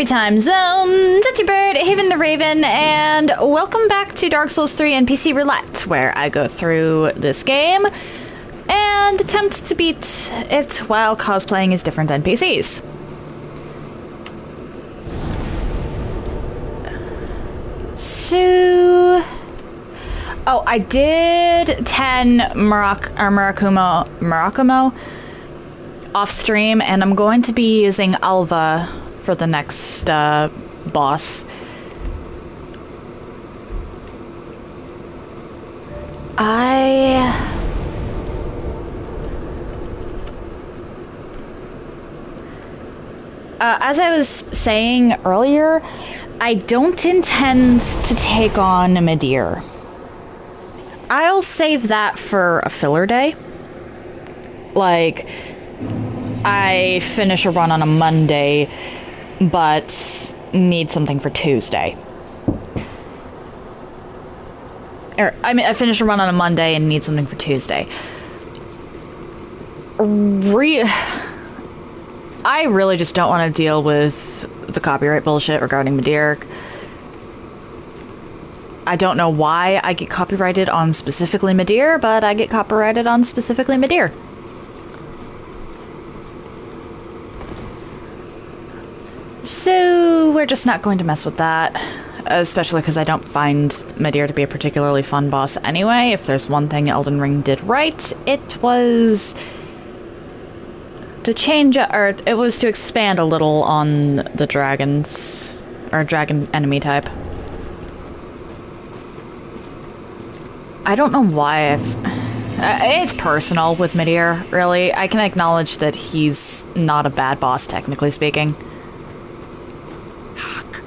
Happy time zones, it's your bird, Haven the Raven, and welcome back to Dark Souls 3 NPC Roulette, where I go through this game and attempt to beat it while cosplaying as different NPCs. So... oh, I did 10 Murakumo off stream, and I'm going to be using Alva for the next boss. As I was saying earlier, I don't intend to take on Midir. I'll save that for a filler day. Like, I finish a run on a Monday, but need something for Tuesday. Or, I mean, I finish a run on a Monday and need something for Tuesday. I really just don't want to deal with the copyright bullshit regarding Midir. I don't know why I get copyrighted on specifically Midir, but I get copyrighted on specifically Midir. So we're just not going to mess with that, especially because I don't find Midir to be a particularly fun boss anyway. If there's one thing Elden Ring did right, it was to change, or it was to expand a little on the dragons, or dragon enemy type. I don't know why it's personal with Midir, really. I can acknowledge that he's not a bad boss, technically speaking. Hark.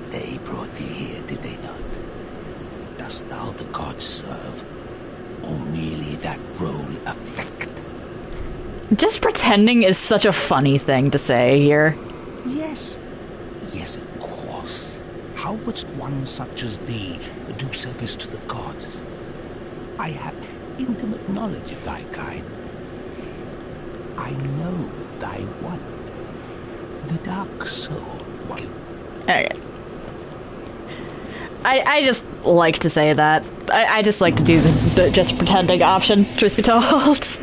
They brought thee here, did they not? Dost thou the gods serve, or merely that role affect? Just pretending is such a funny thing to say here. Yes. Yes, of course. How wouldst one such as thee do service to the gods? I have intimate knowledge of thy kind. I know thy want. The dark soul give. Okay. I just like to say that. I just like to do the just pretending option, truth be told.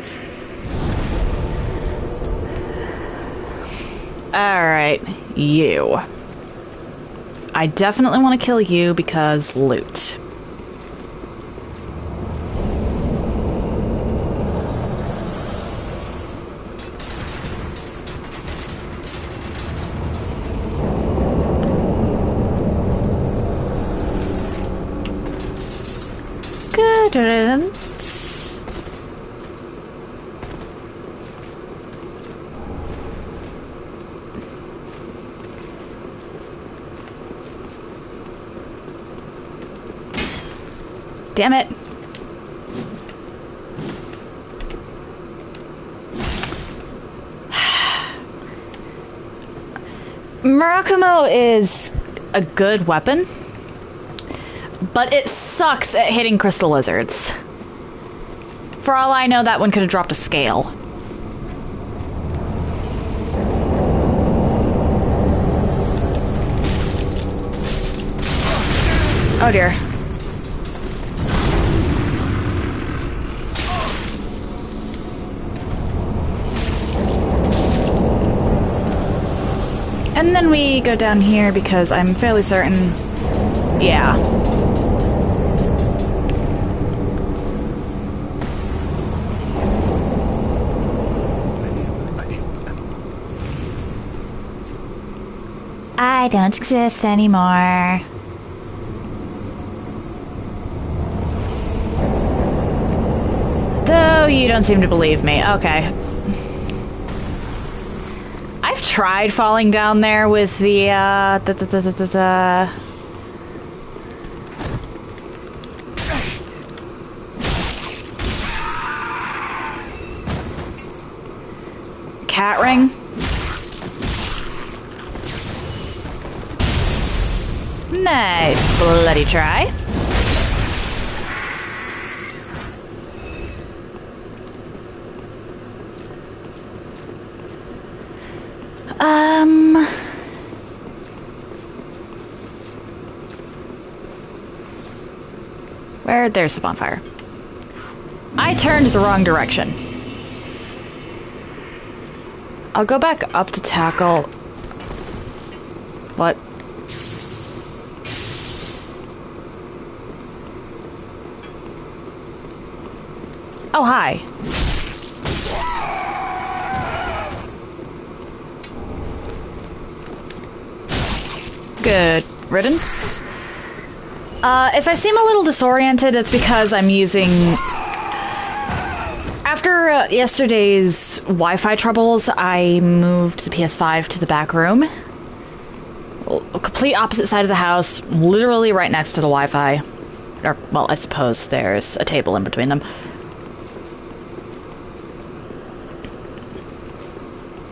Alright, you. I definitely want to kill you because loot. Good riddance. Damn it. Murakumo is a good weapon, but it sucks at hitting crystal lizards. For all I know, that one could have dropped a scale. Oh dear. And then we go down here because I'm fairly certain... yeah. I don't exist anymore. Though you don't seem to believe me. Okay. I've tried falling down there with the, cat ring. Nice bloody try. bonfire. There's the bonfire. I turned the wrong direction. I'll go back up to tackle. What? Oh, hi. Good riddance. If I seem a little disoriented, it's because I'm using... After yesterday's Wi-Fi troubles, I moved the PS5 to the back room. A complete opposite side of the house, literally right next to the Wi-Fi. Or, well, I suppose there's a table in between them.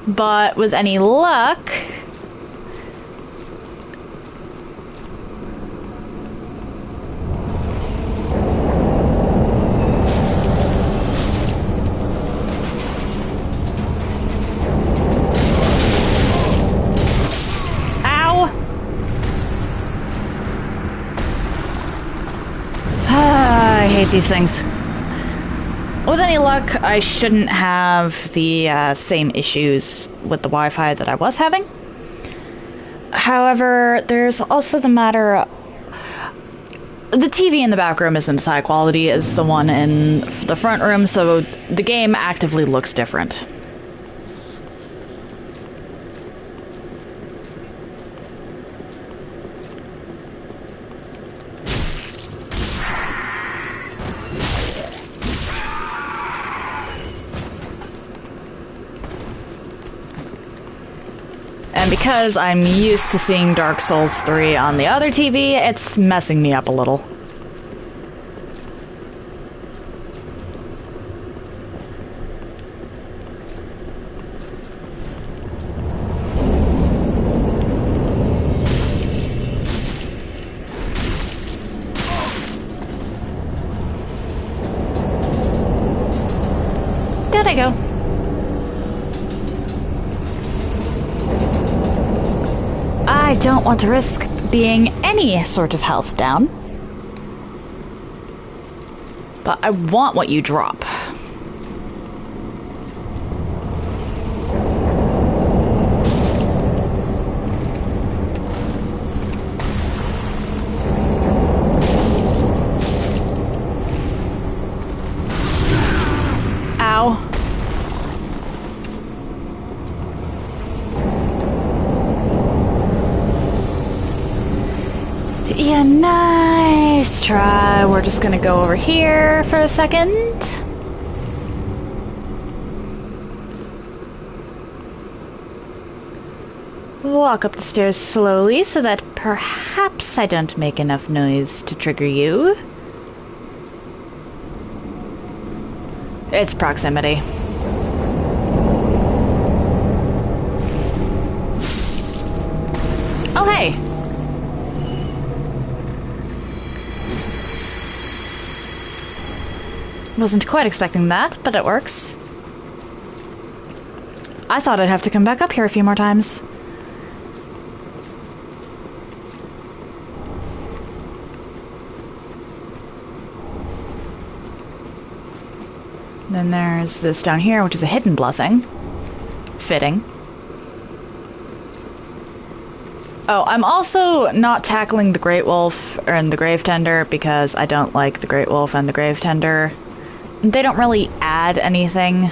But with any luck... these things. With any luck, I shouldn't have the same issues with the Wi-Fi that I was having. However, there's also the matter... The TV in the back room isn't as high quality as the one in the front room, so the game actively looks different. And because I'm used to seeing Dark Souls 3 on the other TV, it's messing me up a little. Down I go. I don't want to risk being any sort of health down. But I want what you drop. Ow. Yeah, nice try. We're just gonna go over here for a second. Walk up the stairs slowly so that perhaps I don't make enough noise to trigger you. It's proximity. Oh, hey! Wasn't quite expecting that, but it works. I thought I'd have to come back up here a few more times. Then there's this down here, which is a hidden blessing. Fitting. Oh, I'm also not tackling the Great Wolf and the Grave Tender because I don't like the Great Wolf and the Grave Tender. They don't really add anything.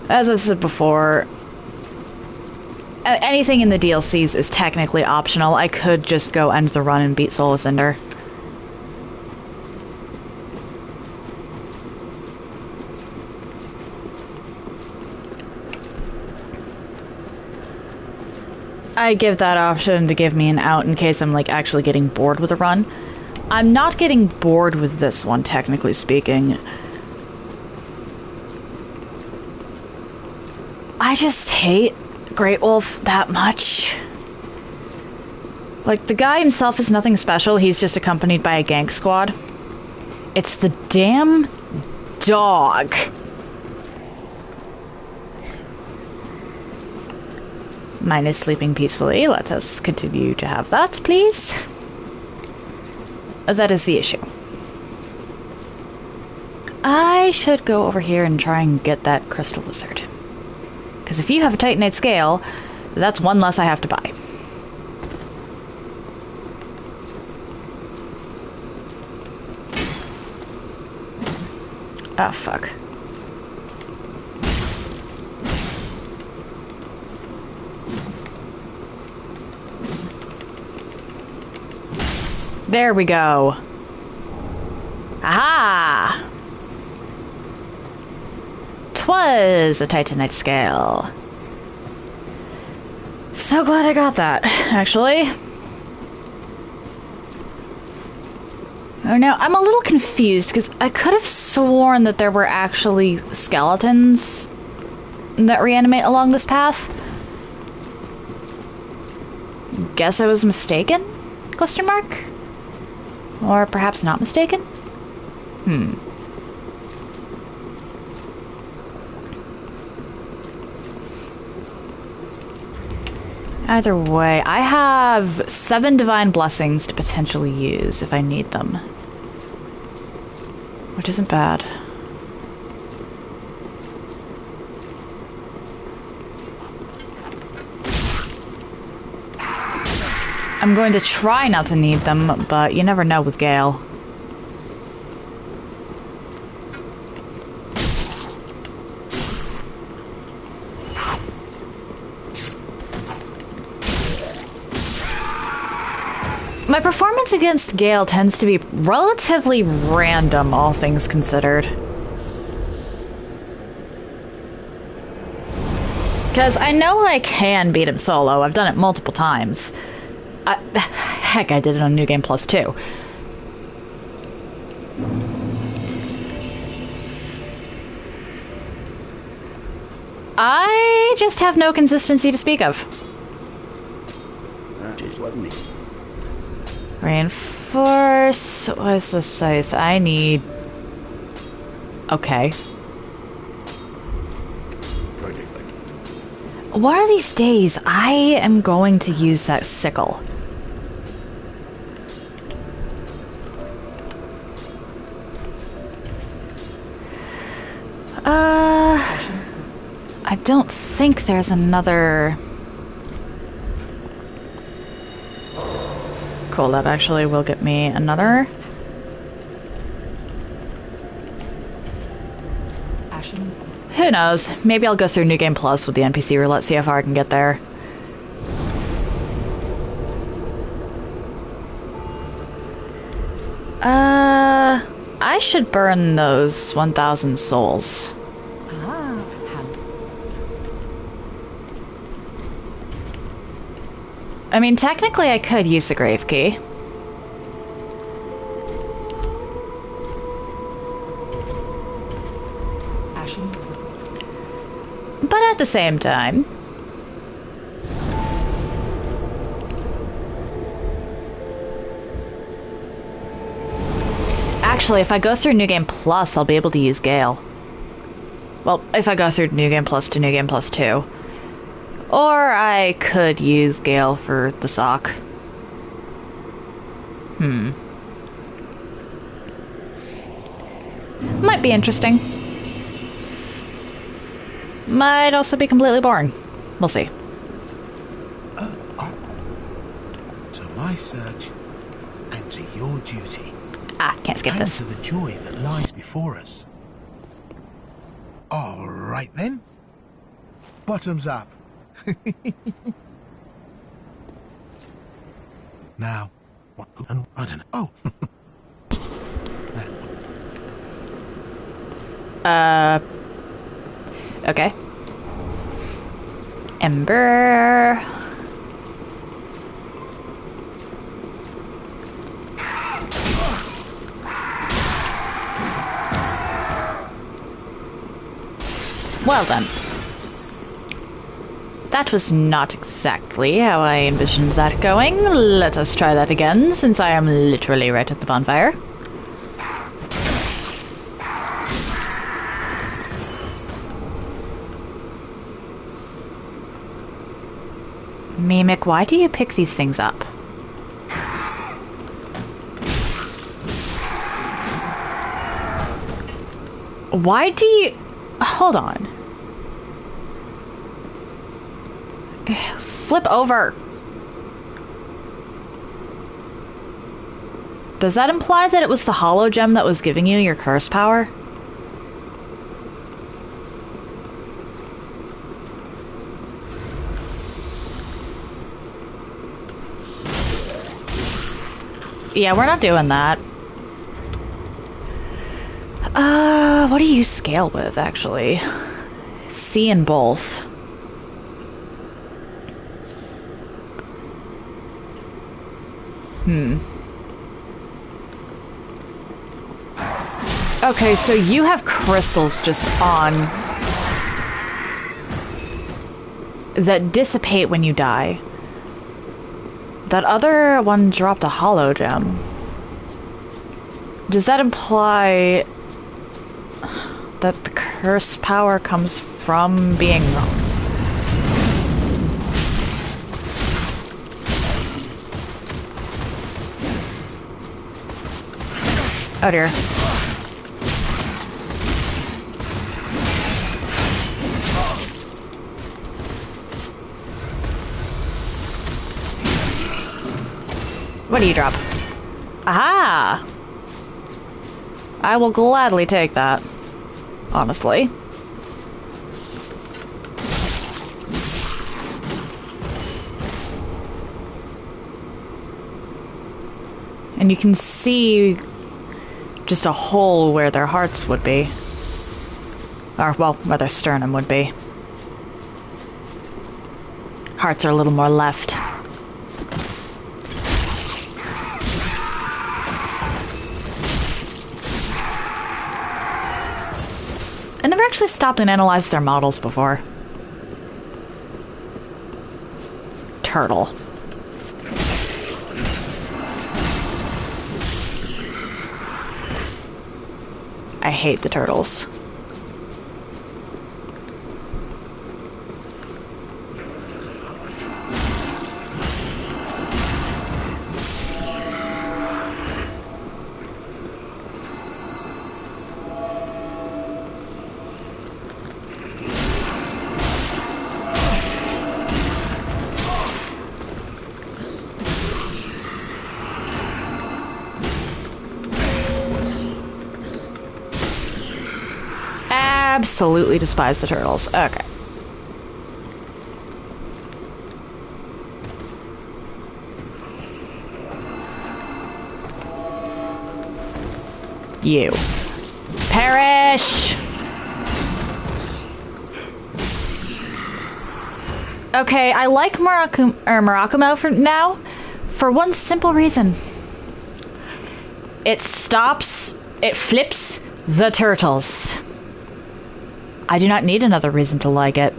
As I've said before, anything in the DLCs is technically optional. I could just go end the run and beat Soul of Cinder. I give that option to give me an out in case I'm, like, actually getting bored with a run. I'm not getting bored with this one, technically speaking. I just hate Great Wolf that much. Like, the guy himself is nothing special, he's just accompanied by a gank squad. It's the damn dog. Mine is sleeping peacefully. Let us continue to have that, please. That is the issue. I should go over here and try and get that crystal lizard. Because if you have a Titanite scale, that's one less I have to buy. Oh, fuck. There we go. Aha! 'Twas a Titanite scale. So glad I got that, actually. Oh, now I'm a little confused because I could have sworn that there were actually skeletons that reanimate along this path. Guess I was mistaken? Question mark? Or perhaps not mistaken? Either way, I have 7 divine blessings to potentially use if I need them. Which isn't bad. I'm going to try not to need them, but you never know with Gale. My performance against Gale tends to be relatively random, all things considered. Because I know I can beat him solo. I've done it multiple times. Heck, I did it on New Game Plus too. I just have no consistency to speak of. That is what me. Reinforce. What's the scythe? I need. Okay. One of these days, I am going to use that sickle. I don't think there's another... Cool, that actually will get me another. Who knows? Maybe I'll go through New Game Plus with the NPC Roulette, see how far I can get there. I should burn those 1,000 souls. I mean, technically I could use a grave key. But at the same time... Actually, if I go through New Game Plus, I'll be able to use Gale. Well, if I go through New Game Plus to New Game Plus 2. Or I could use Gale for the sock. Might be interesting. Might also be completely boring. We'll see. To my search, and to your duty. Can't skip and this. to the joy that lies before us. All right then. Bottoms up. Now, what? I don't know. Oh. Okay. Ember. Well then. That was not exactly how I envisioned that going. Let us try that again, since I am literally right at the bonfire. Mimic, why do you pick these things up? Why do you... Hold on. Flip over. Does that imply that it was the hollow gem that was giving you your curse power? Yeah, we're not doing that. What do you scale with, actually? C in both. Okay, so you have crystals just on that dissipate when you die. That other one dropped a hollow gem. Does that imply that the curse power comes from being... Oh dear. What do you drop? Aha! I will gladly take that. Honestly. And you can see just a hole where their hearts would be. Or, well, where their sternum would be. Hearts are a little more left. I never actually stopped and analyzed their models before. Turtle. I hate the turtles. Absolutely despise the turtles. Okay. You. Perish! Okay, I like Murakumo for now, for one simple reason. It flips the turtles. I do not need another reason to like it.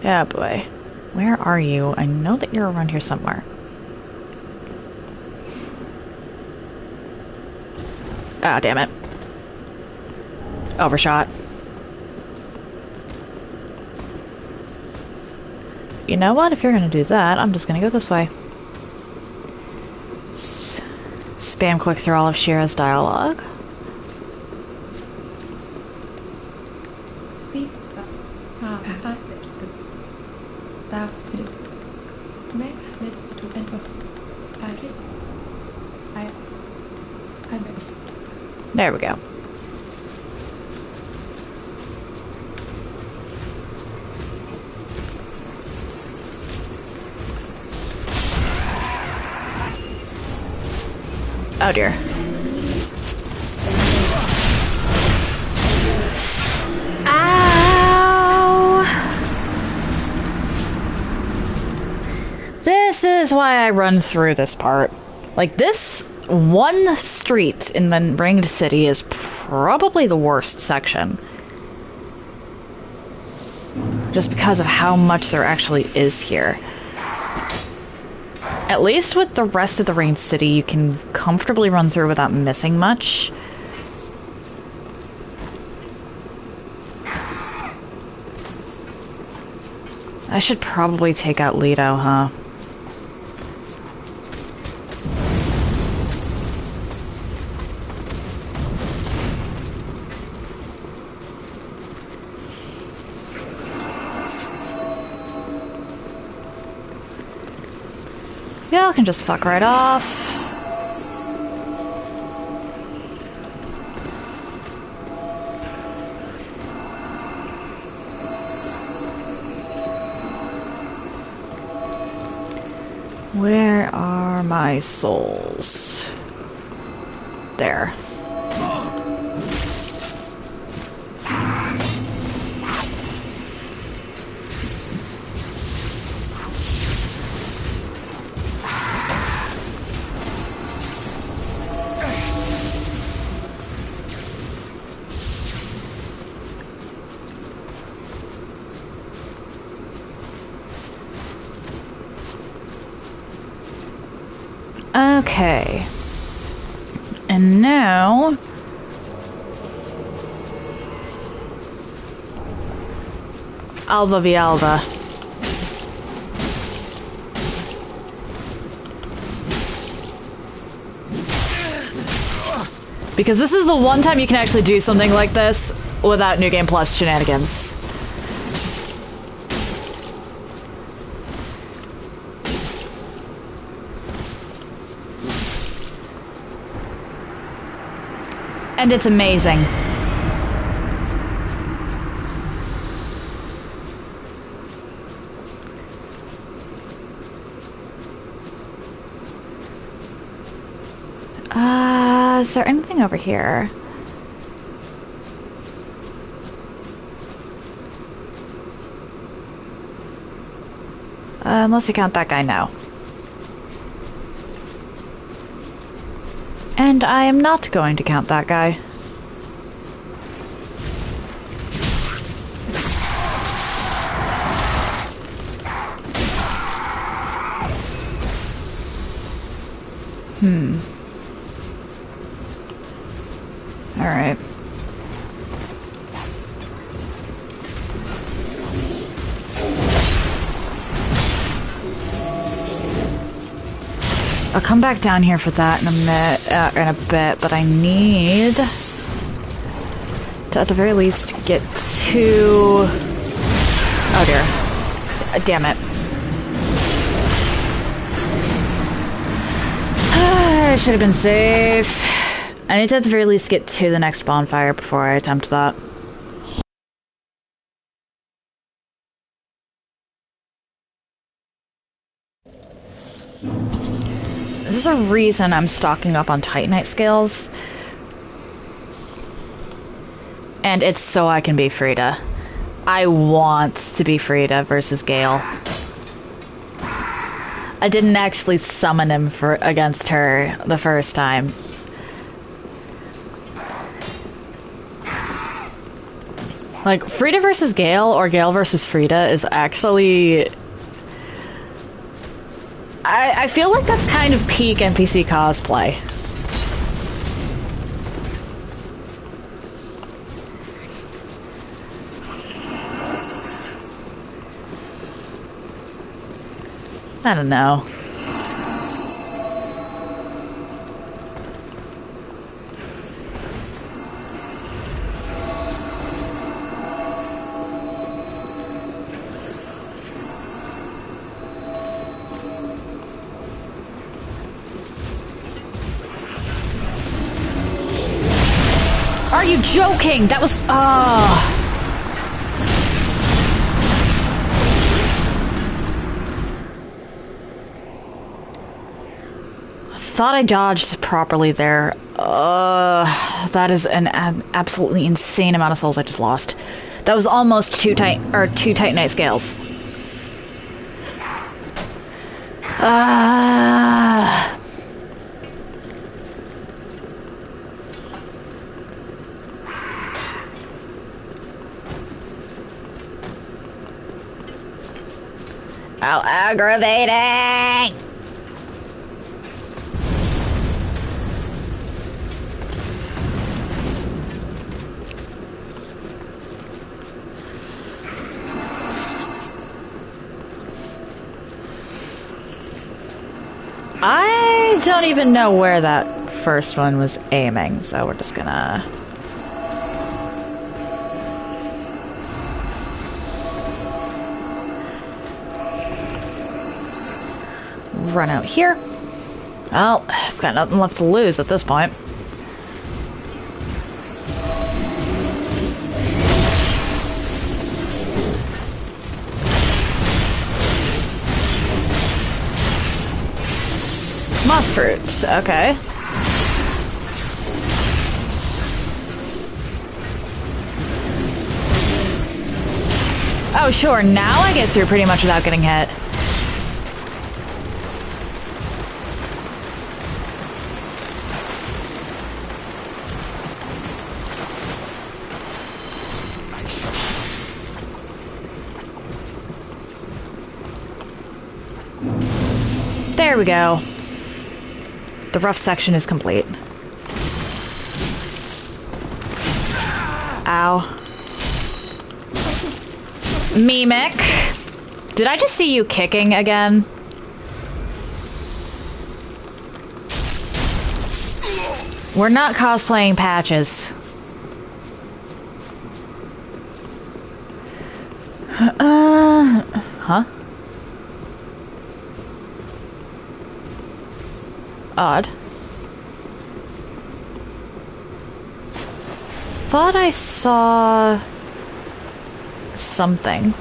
Yeah, boy. Where are you? I know that you're around here somewhere. Ah, damn it. Overshot. You know what? If you're gonna do that, I'm just gonna go this way. Spam click through all of Shira's dialogue. Speak. There we go. Oh dear. Ow! This is why I run through this part. Like, this one street in the Ringed City is probably the worst section. Just because of how much there actually is here. At least with the rest of the Ringed City, you can comfortably run through without missing much. I should probably take out Leto, huh? Yeah, I can just fuck right off. Where are my souls? There. Okay. And now... Alba Vialba. Because this is the one time you can actually do something like this without New Game Plus shenanigans. And it's amazing. Is there anything over here? Unless you count that guy now. And I am not going to count that guy. Alright. I'll come back down here for that in a bit, but I need to, at the very least, get to... Oh dear. Damn it. I should have been safe. I need to at the very least get to the next bonfire before I attempt that. There's a reason I'm stocking up on Titanite scales. And it's so I can be Frida. I want to be Frida versus Gale. I didn't actually summon him against her the first time. Like, Frida versus Gale or Gale versus Frida is actually... I feel like that's kind of peak NPC cosplay. I don't know. Are you joking? That was... Oh. Thought I dodged properly there. That is an absolutely insane amount of souls I just lost. That was almost two Titanite scales. How aggravating! don't even know where that first one was aiming, so we're just gonna... run out here. Well, I've got nothing left to lose at this point. Moss fruit, okay. Oh sure, now I get through pretty much without getting hit. There we go. The rough section is complete. Ow. Mimic. Did I just see you kicking again? We're not cosplaying Patches. Huh? Odd. Thought I saw something.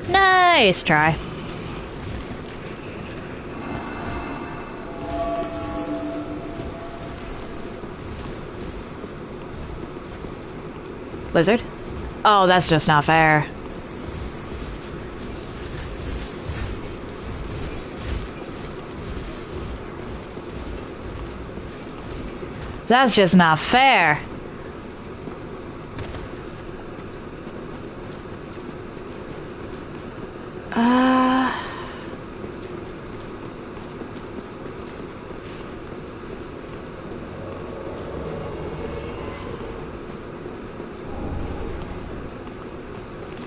Nice try. Lizard? Oh, that's just not fair. That's just not fair.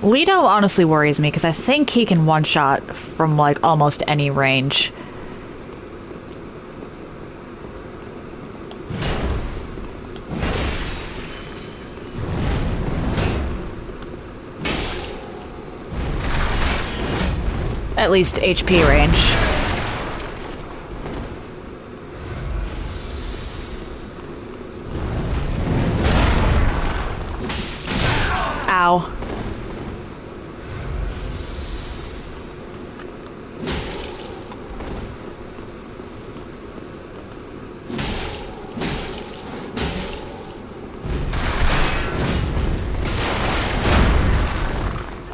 Leto honestly worries me because I think he can one-shot from like almost any range. At least HP range. Ow.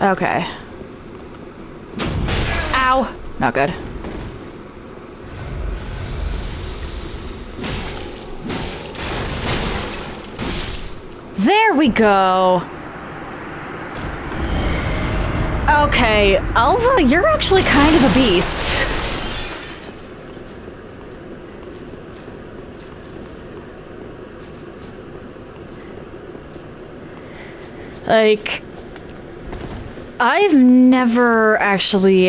Okay. Ow! Not good. There we go! Okay, Alva, you're actually kind of a beast. Like... I've never actually,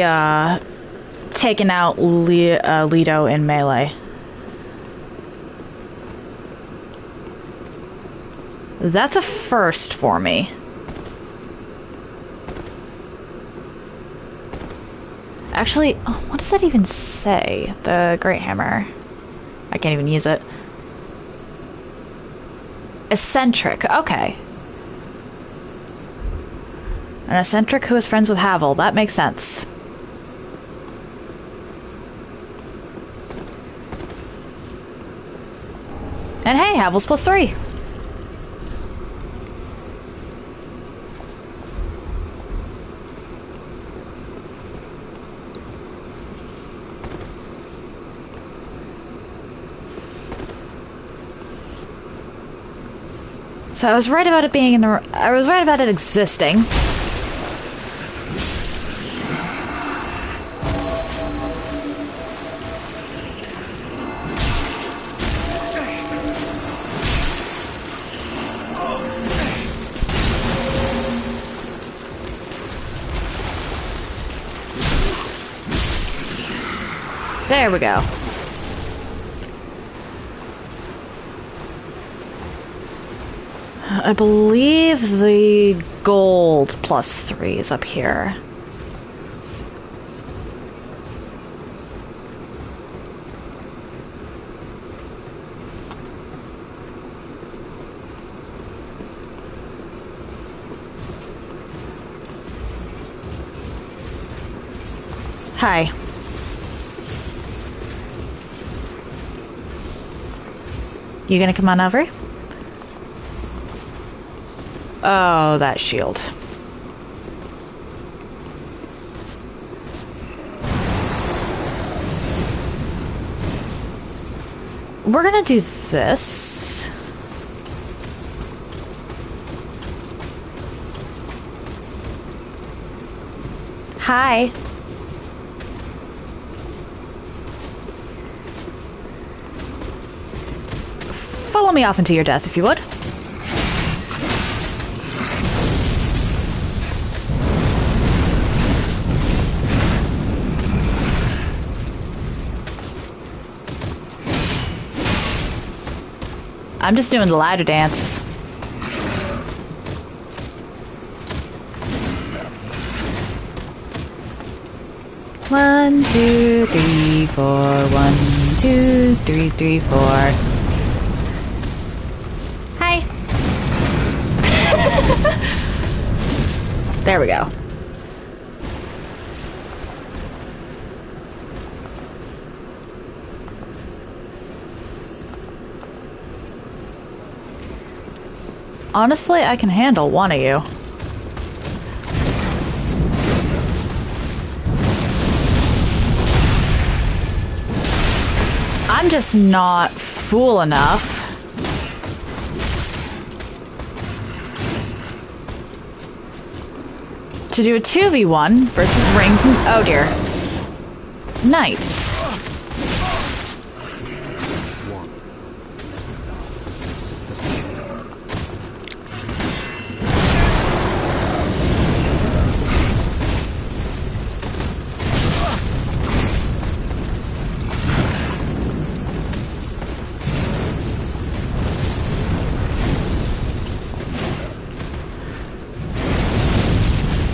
taken out Leto in melee. That's a first for me. Actually, what does that even say? The Great Hammer. I can't even use it. Eccentric, okay. An eccentric who is friends with Havel. That makes sense. And hey, Havel's +3. So I was right about it being in the... I was right about it existing. There we go. I believe the gold +3 is up here. Hi. You gonna come on over? Oh, that shield. We're gonna do this. Hi. Follow me off into your death, if you would. I'm just doing the ladder dance. One, two, three, four. 1, 2, 3, 3, 4. Hi. There we go. Honestly, I can handle one of you. I'm just not fool enough to do a 2v1 versus rings and... oh dear. Knights.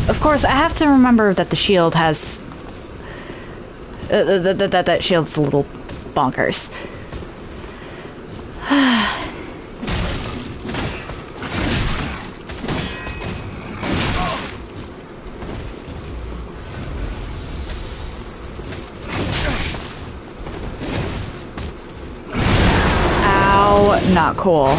Of course, I have to remember that the shield has... that shield's a little bonkers. Ow, not cool.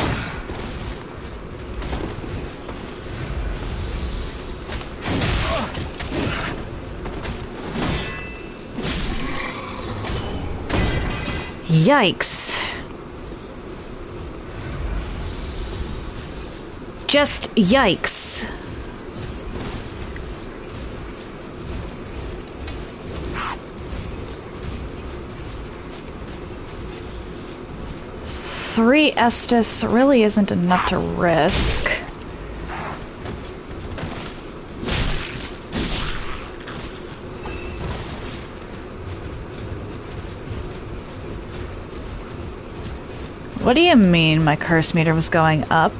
Yikes. Just yikes. Three Estus really isn't enough to risk. What do you mean my curse meter was going up?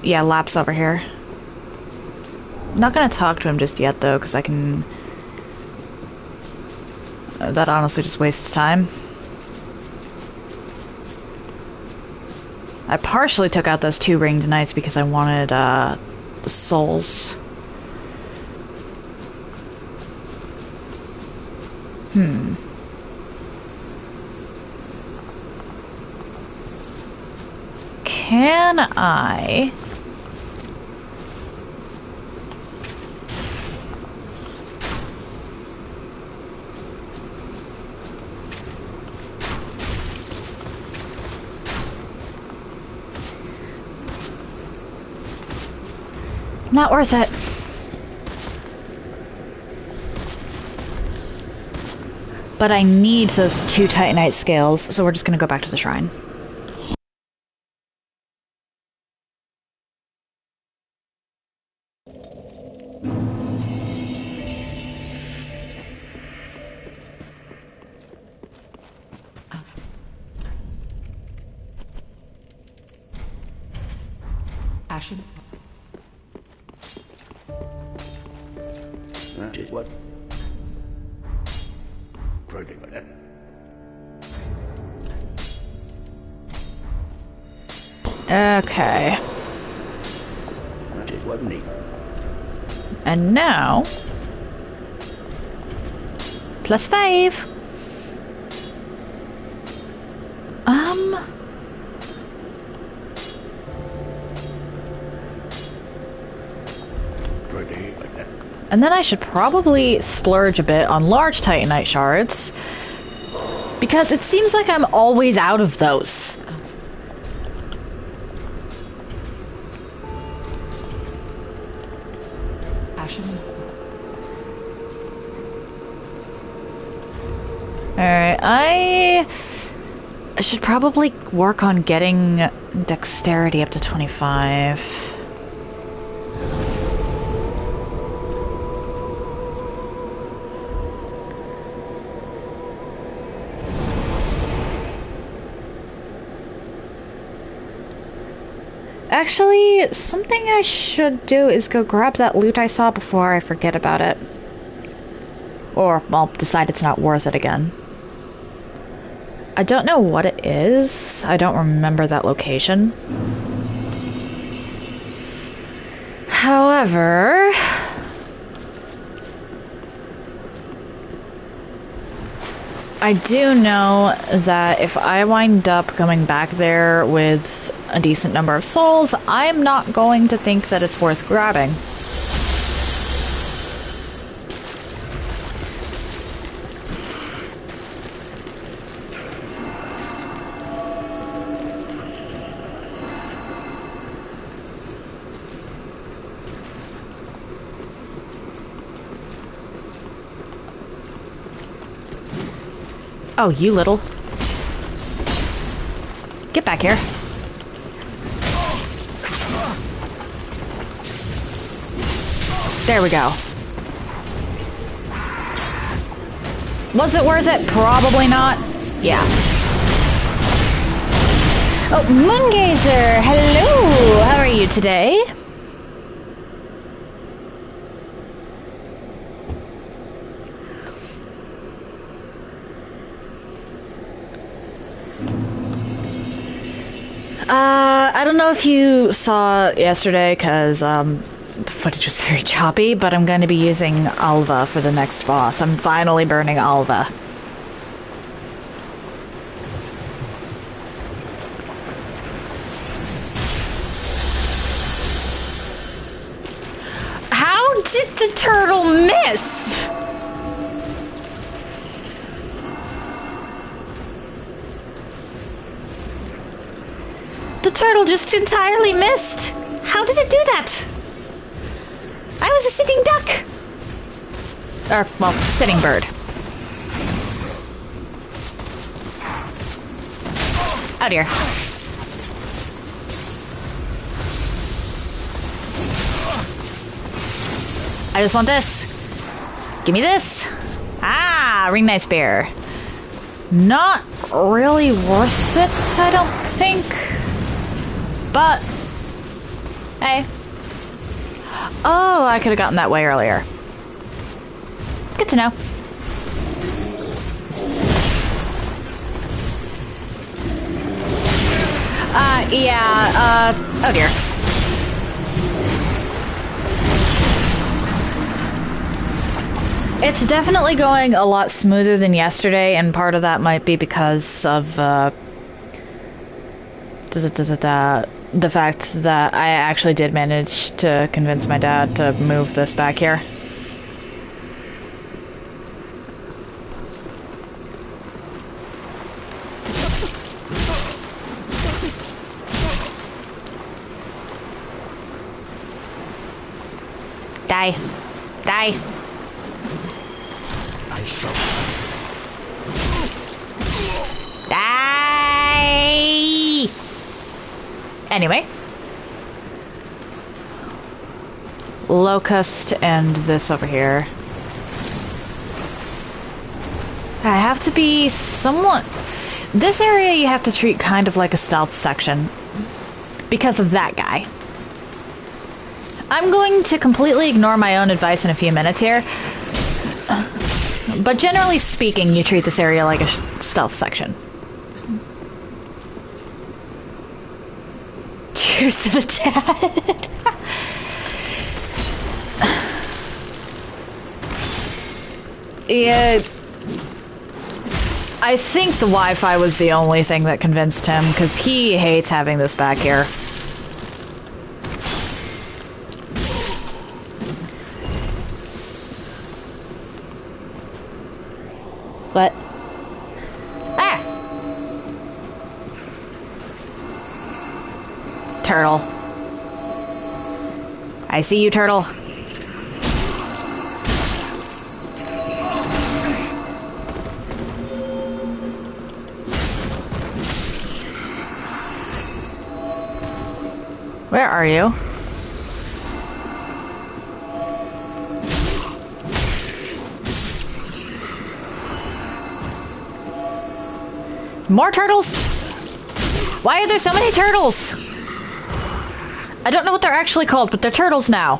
Yeah, Lap's over here. I'm not gonna talk to him just yet though, because I can... that honestly just wastes time. I partially took out those 2 ringed knights because I wanted the souls. Can I... Not worth it. But I need those 2 Titanite scales, so we're just gonna go back to the shrine. Ashen. What? Clothing like that. Okay. It wasn't he? And now... +5. Clothing like that. And then I should probably splurge a bit on large Titanite shards, because it seems like I'm always out of those. Ashen. Alright, I should probably work on getting dexterity up to 25. Actually, something I should do is go grab that loot I saw before I forget about it. Or, I'll decide it's not worth it again. I don't know what it is. I don't remember that location. However... I do know that if I wind up coming back there with a decent number of souls, I'm not going to think that it's worth grabbing. Oh, you little. Get back here. There we go. Was it worth it? Probably not. Yeah. Oh, Moongazer! Hello! How are you today? I don't know if you saw yesterday, because, the footage was very choppy, but I'm going to be using Alva for the next boss. I'm finally burning Alva. How did the turtle miss? The turtle just entirely missed. How did it do that? I was a sitting duck. Or, well, sitting bird. Oh dear. I just want this. Give me this. Ah, ring knight spear. Not really worth it, I don't think. But, hey. Oh, I could have gotten that way earlier. Good to know. Oh dear. It's definitely going a lot smoother than yesterday, and part of that might be because of, the fact that I actually did manage to convince my dad to move this back here. Die. Die. I shall not. Die! Anyway. Locust and this over here. I have to be somewhat... This area you have to treat kind of like a stealth section. Because of that guy. I'm going to completely ignore my own advice in a few minutes here. But generally speaking, you treat this area like a stealth section. Cheers to the dead. Yeah, I think the Wi-Fi was the only thing that convinced him, because he hates having this back here. What? Ah! Turtle. I see you, turtle. Where are you? More turtles? Why are there so many turtles? I don't know what they're actually called, but they're turtles now.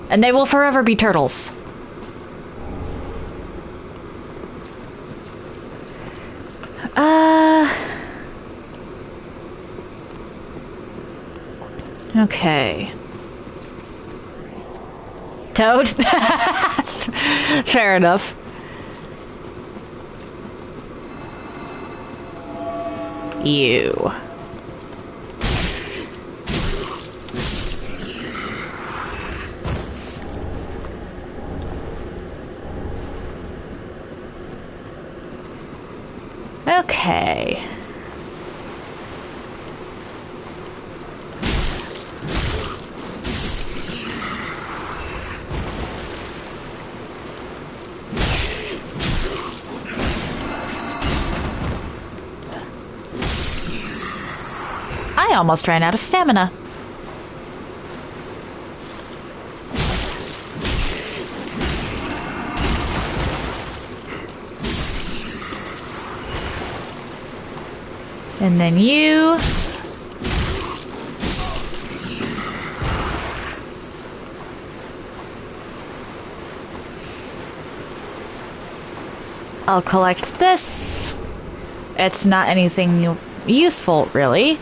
And they will forever be turtles. Okay. Toad? Fair enough. You. Okay. I almost ran out of stamina. And then you. I'll collect this. It's not anything useful, really.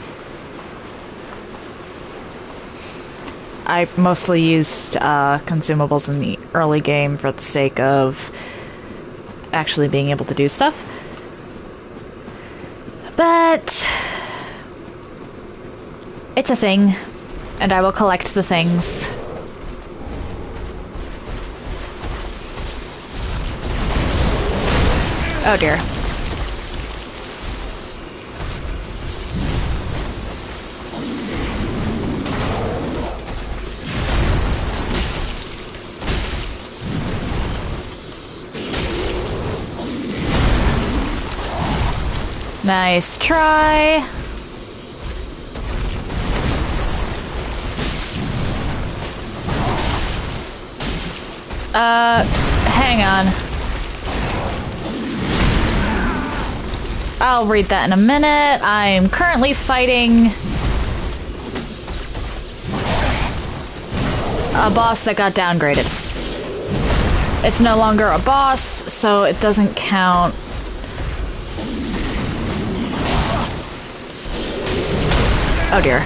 I mostly used consumables in the early game for the sake of actually being able to do stuff. But it's a thing, and I will collect the things. Oh dear. Nice try. Hang on. I'll read that in a minute. I'm currently fighting a boss that got downgraded. It's no longer a boss, so it doesn't count. Oh dear.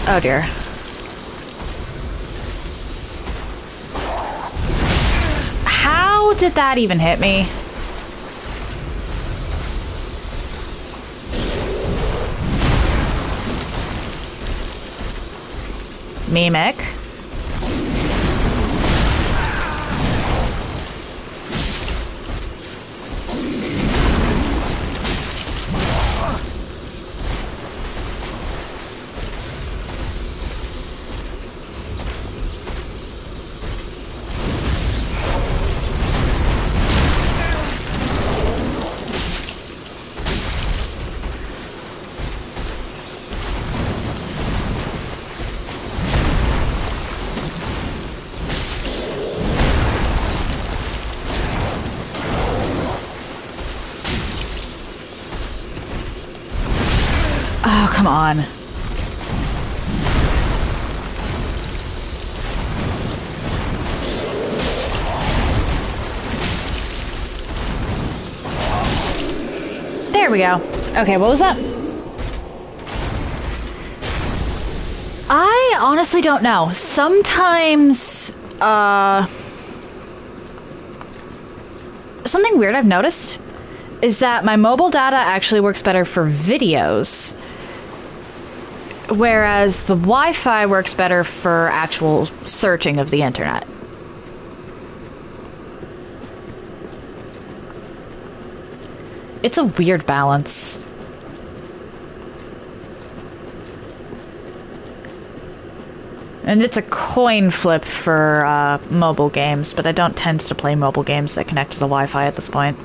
Oh dear. How did that even hit me? Mimic. come on. There we go. Okay, what was that? I honestly don't know. Sometimes, something weird I've noticed is that my mobile data actually works better for videos, whereas the Wi-Fi works better for actual searching of the internet. It's a weird balance. And it's a coin flip for mobile games, but I don't tend to play mobile games that connect to the Wi-Fi at this point.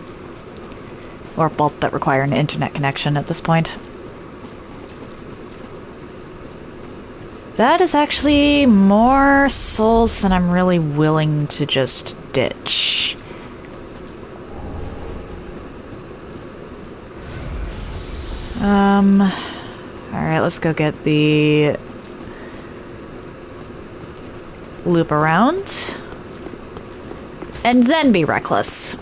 Or both that require an internet connection at this point. That is actually more souls than I'm really willing to just ditch. Alright, let's go get the loop around. And then be reckless.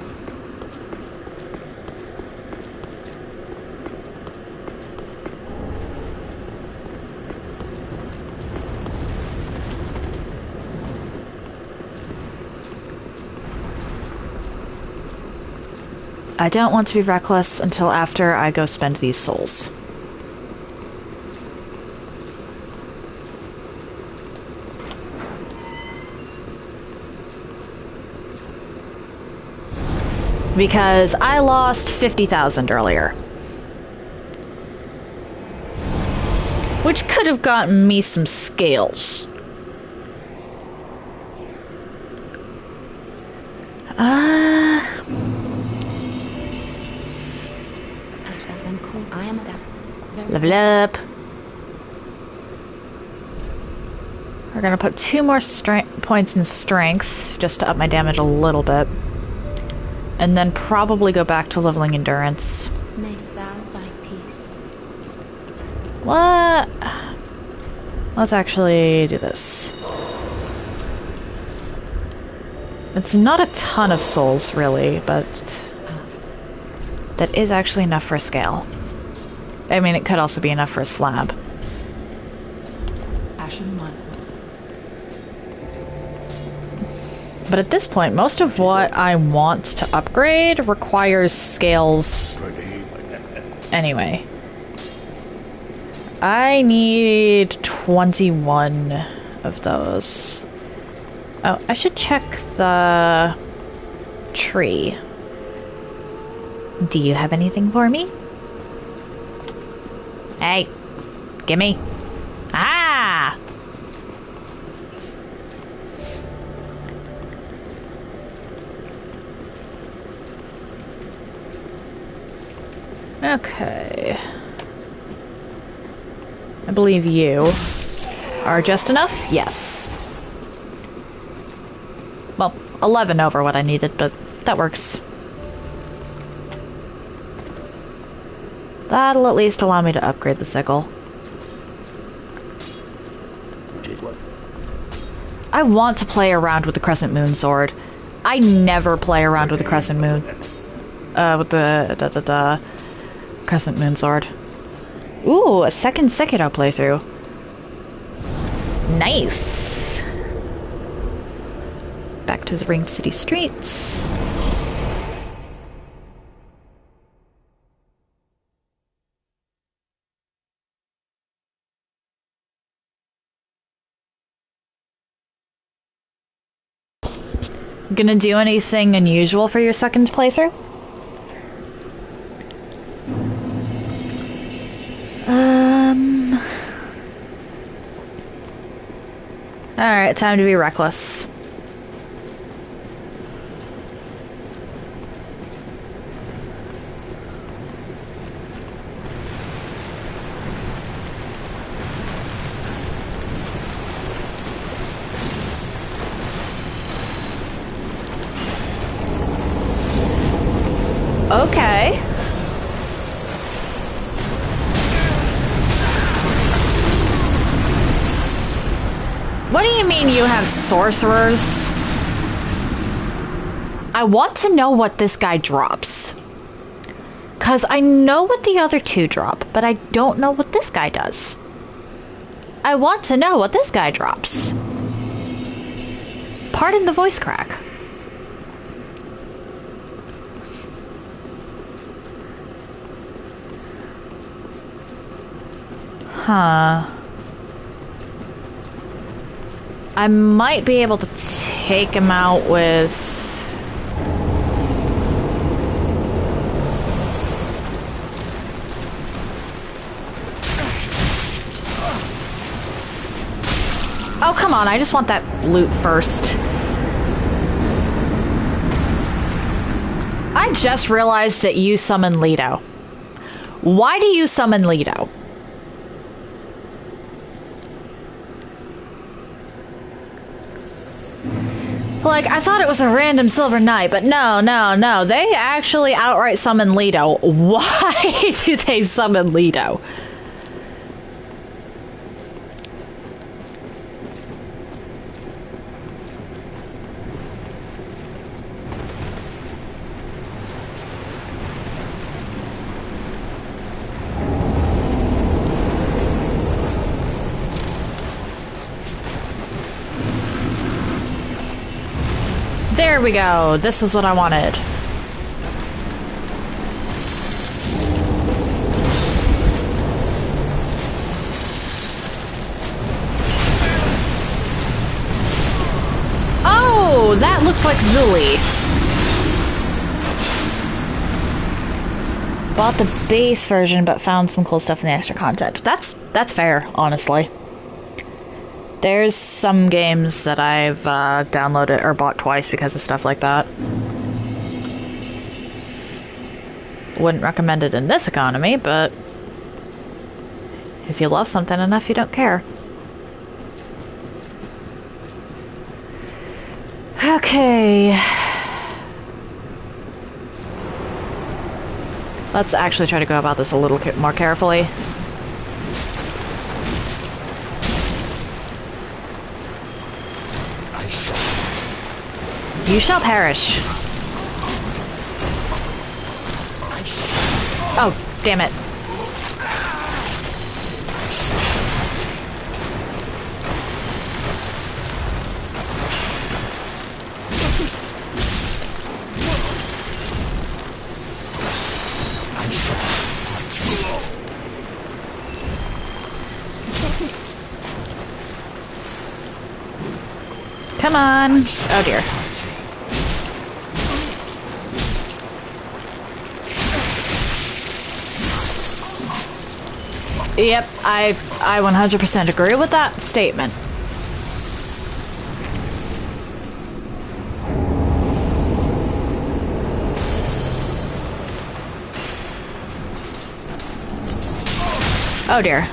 I don't want to be reckless until after I go spend these souls. Because I lost 50,000 earlier. Which could have gotten me some scales. Level up. We're gonna put 2 more points in strength just to up my damage a little bit. And then probably go back to leveling endurance. Mayst thou find peace. What? Let's actually do this. It's not a ton of souls, really, but that is actually enough for a scale. I mean, it could also be enough for a slab. Ashen Mon. But at this point, most of what I want to upgrade requires scales anyway. I need 21 of those. Oh, I should check the tree. Do you have anything for me? Hey, gimme. Ah! Okay. I believe you are just enough? Yes. Well, 11 over what I needed, but that works. That'll at least allow me to upgrade the sickle. I want to play around with the Crescent Moon sword. I never play around with the Crescent Moon. With the Crescent Moon sword. Ooh, a second Sekiro playthrough. Nice. Back to the Ringed City streets. Gonna do anything unusual for your second playthrough? Alright, time to be reckless. Okay. do you mean you have sorcerers? I want to know what this guy drops. Because I know what the other two drop, but I don't know what this guy does. I want to know what this guy drops. Pardon the voice crack. Huh. I might be able to take him out with... Oh, come on, I just want that loot first. I just realized that you summon Leto. Why do you summon Leto? Like, I thought it was a random Silver Knight, but no. They actually outright summon Leto. Why do they summon Leto? There we go. This is what I wanted. Oh, that looked like Zuli. Bought the base version, but found some cool stuff in the extra content. That's fair, honestly. There's some games that I've downloaded or bought twice because of stuff like that. Wouldn't recommend it in this economy, but if you love something enough, you don't care. Okay. Let's actually try to go about this a little more carefully. You shall perish. Oh, damn it. Come on. Oh dear. Yep, I 100% agree with that statement. Oh dear.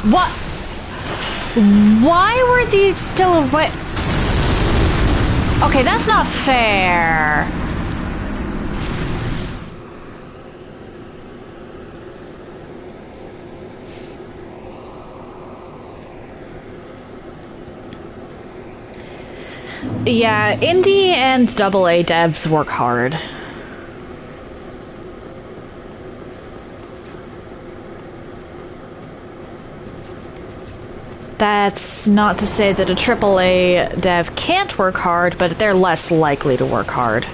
What? Why were these still away? Okay, that's not fair. Yeah, indie and AA devs work hard. That's not to say that a AAA dev can't work hard, but they're less likely to work hard.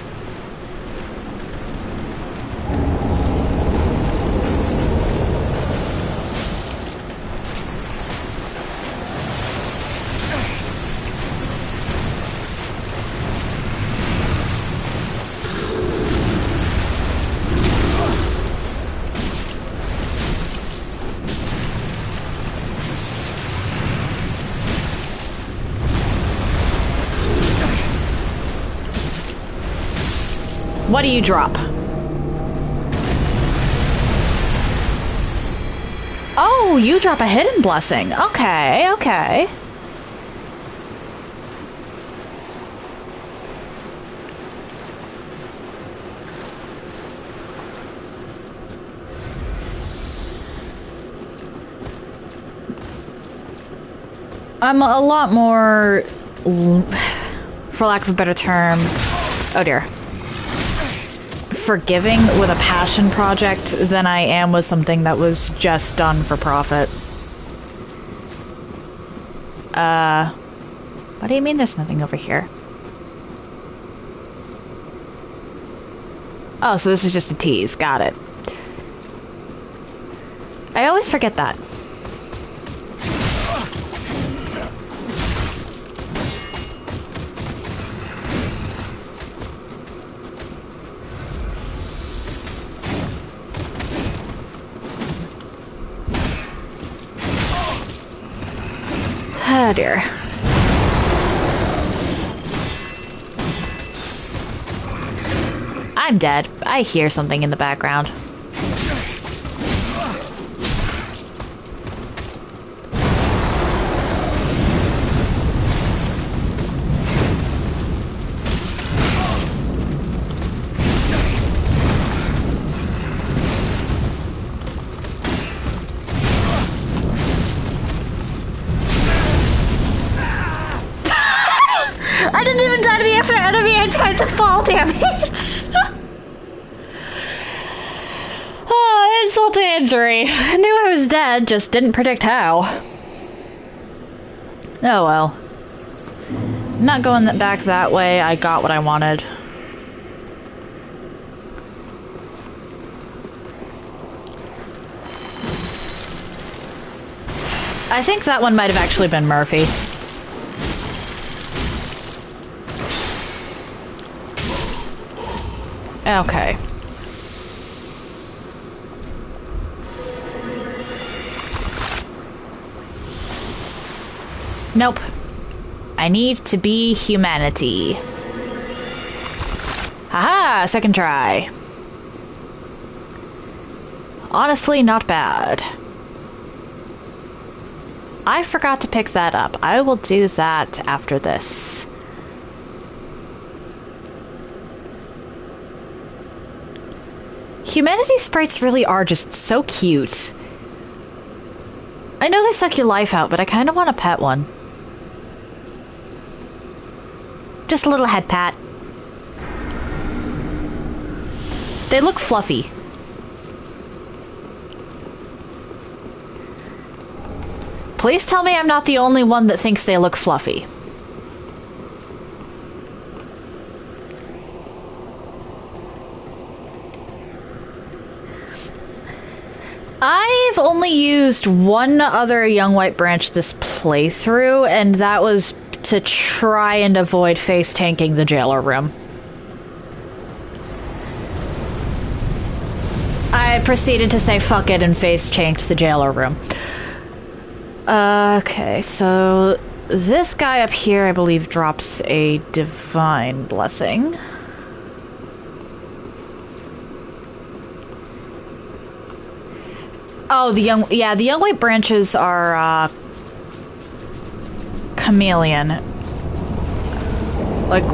What do you drop? Oh, you drop a hidden blessing. Okay, okay. I'm a lot more, for lack of a better term, oh dear, forgiving with a passion project than I am with something that was just done for profit. What do you mean there's nothing over here? Oh, so this is just a tease. Got it. I always forget that. Oh dear. I'm dead. I hear something in the background. I didn't even die to the extra enemy, I died to fall damage! Oh, insult to injury. I knew I was dead, just didn't predict how. Oh well. Not going back that way, I got what I wanted. I think that one might have actually been Murphy. Okay. Nope. I need to be humanity. Haha! Second try. Honestly, not bad. I forgot to pick that up. I will do that after this. Humanity sprites really are just so cute. I know they suck your life out, but I kind of want to pet one. Just a little head pat. They look fluffy. Please tell me I'm not the only one that thinks they look fluffy. I've only used one other Young White Branch this playthrough, and that was to try and avoid face tanking the jailer room. I proceeded to say fuck it and face tanked the jailer room. Okay, so this guy up here, I believe, drops a divine blessing. Oh, the young white branches are, chameleon. Like...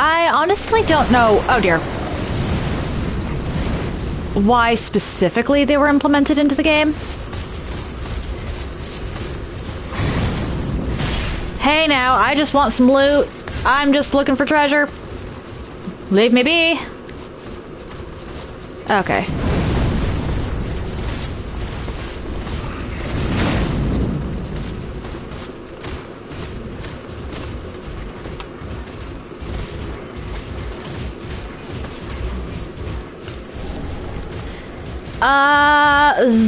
I honestly don't know, oh dear, why specifically they were implemented into the game. Hey now, I just want some loot. I'm just looking for treasure. Leave me be. Okay.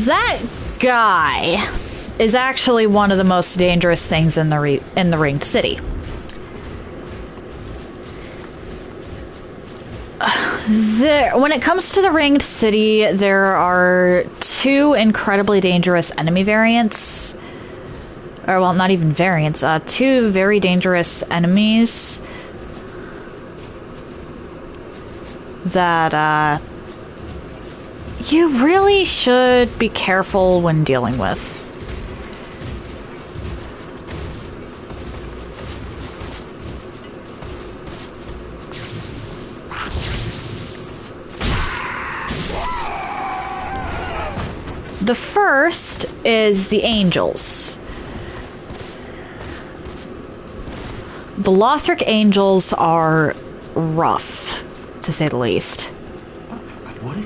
That guy is actually one of the most dangerous things in the ringed city. When it comes to the ringed city, there are two incredibly dangerous enemy variants. Or, well, not even variants. Two very dangerous enemies that, you really should be careful when dealing with. The first is the Angels. The Lothric Angels are rough, to say the least. What?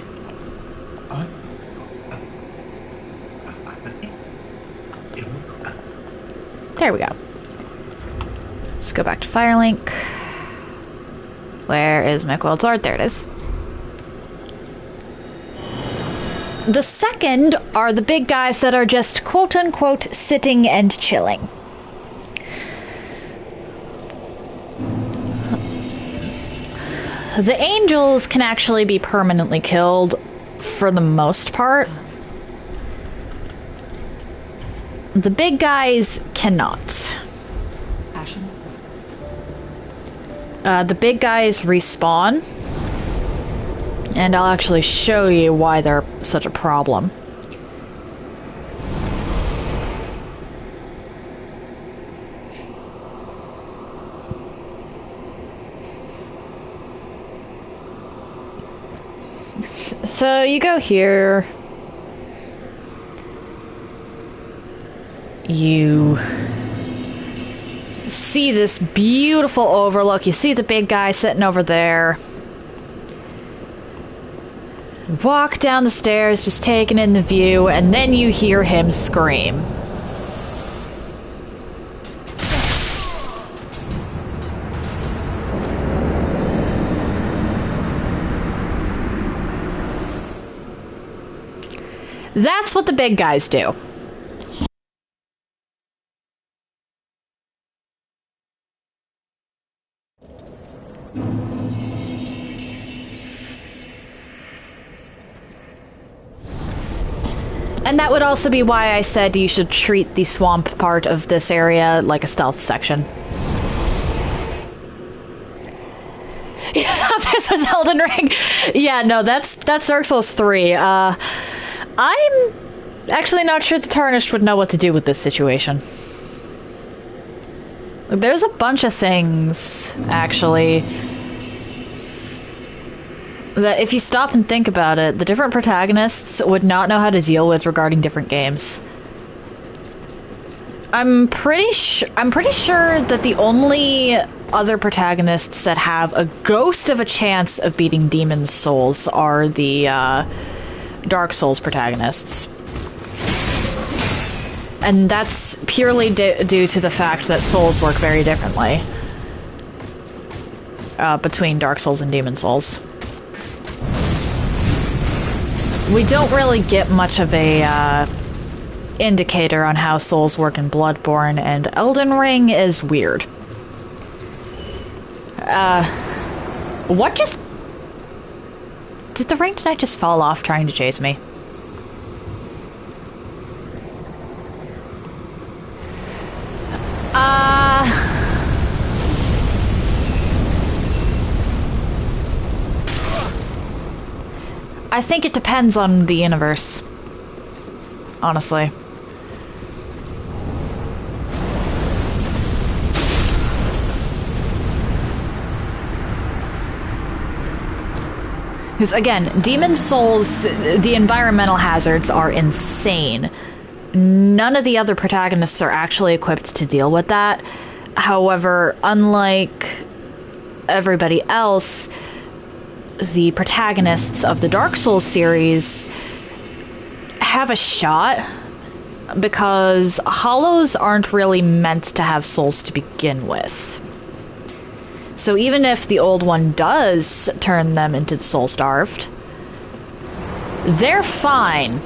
There we go. Let's go back to Firelink. Where is my Coiled Sword? There it is. The second are the big guys that are just quote-unquote sitting and chilling. The Angels can actually be permanently killed for the most part. The big guys cannot. Ashen. The big guys respawn. And I'll actually show you why they're such a problem. So you go here. You see this beautiful overlook. You see the big guy sitting over there. Walk down the stairs, just taking in the view, and then you hear him scream. That's what the big guys do. And that would also be why I said you should treat the swamp part of this area like a stealth section. You thought this was Elden Ring? Yeah, no, that's Dark Souls 3. I'm actually not sure the Tarnished would know what to do with this situation. There's a bunch of things, actually, that if you stop and think about it, the different protagonists would not know how to deal with regarding different games. I'm pretty sure that the only other protagonists that have a ghost of a chance of beating Demon Souls are the Dark Souls protagonists. And that's purely due to the fact that Souls work very differently between Dark Souls and Demon Souls. We don't really get much of a indicator on how Souls work in Bloodborne, and Elden Ring is weird. What just... Did the ring tonight just fall off trying to chase me? I think it depends on the universe. Honestly. Because again, Demon Souls, the environmental hazards are insane. None of the other protagonists are actually equipped to deal with that. However, unlike everybody else, the protagonists of the Dark Souls series have a shot because Hollows aren't really meant to have souls to begin with. So even if the old one does turn them into the soul-starved, they're fine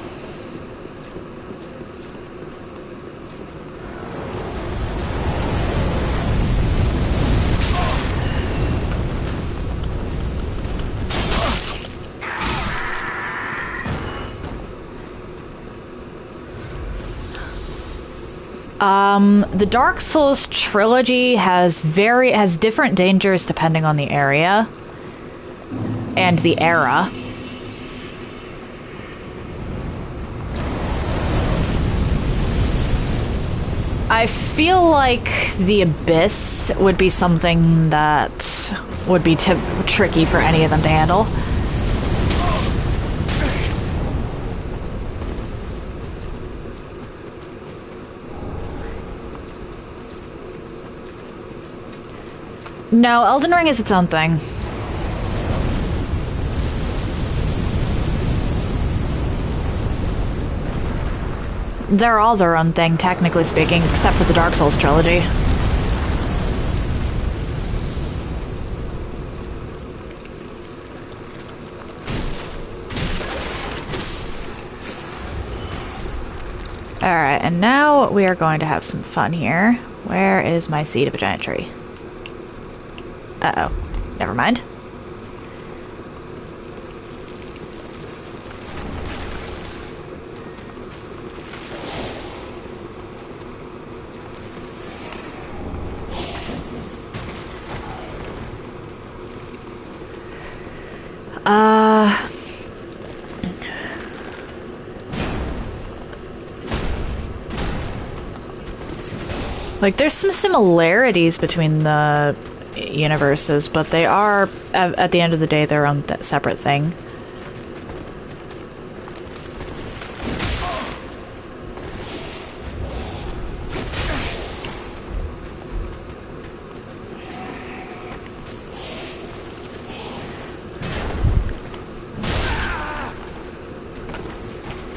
The Dark Souls trilogy has different dangers depending on the area and the era. I feel like the Abyss would be something that would be tricky for any of them to handle. No, Elden Ring is its own thing. They're all their own thing, technically speaking, except for the Dark Souls trilogy. Alright, and now we are going to have some fun here. Where is my seed of a giant tree? Uh-oh. Never mind. Like, there's some similarities between the universes, but they are, at the end of the day, their own separate thing.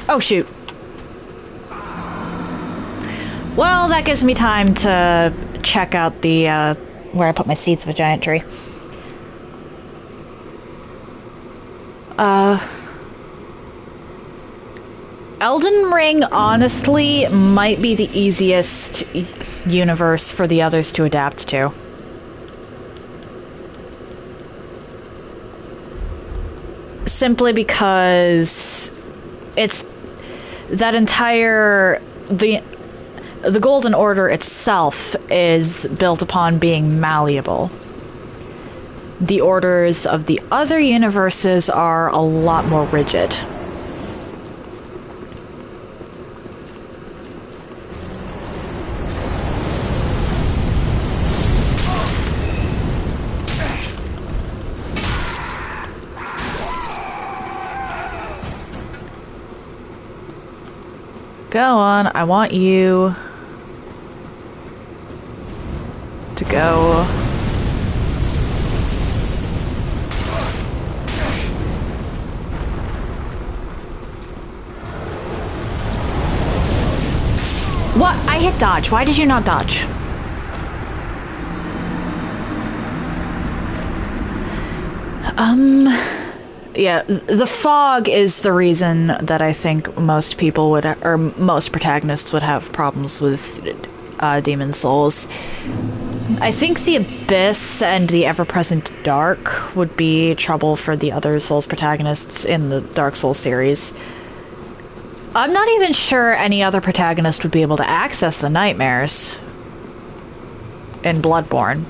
Oh, shoot. Well, that gives me time to check out the, where I put my seeds of a giant tree. Elden Ring, honestly, might be the easiest universe for the others to adapt to. Simply because it's that entire... The Golden Order itself is built upon being malleable. The orders of the other universes are a lot more rigid. Go on, I want you to go. What? I hit dodge. Why did you not dodge? Yeah, the fog is the reason that I think most people would, or most protagonists would have problems with Demon Souls. I think the Abyss and the ever-present Dark would be trouble for the other Souls protagonists in the Dark Souls series. I'm not even sure any other protagonist would be able to access the nightmares in Bloodborne.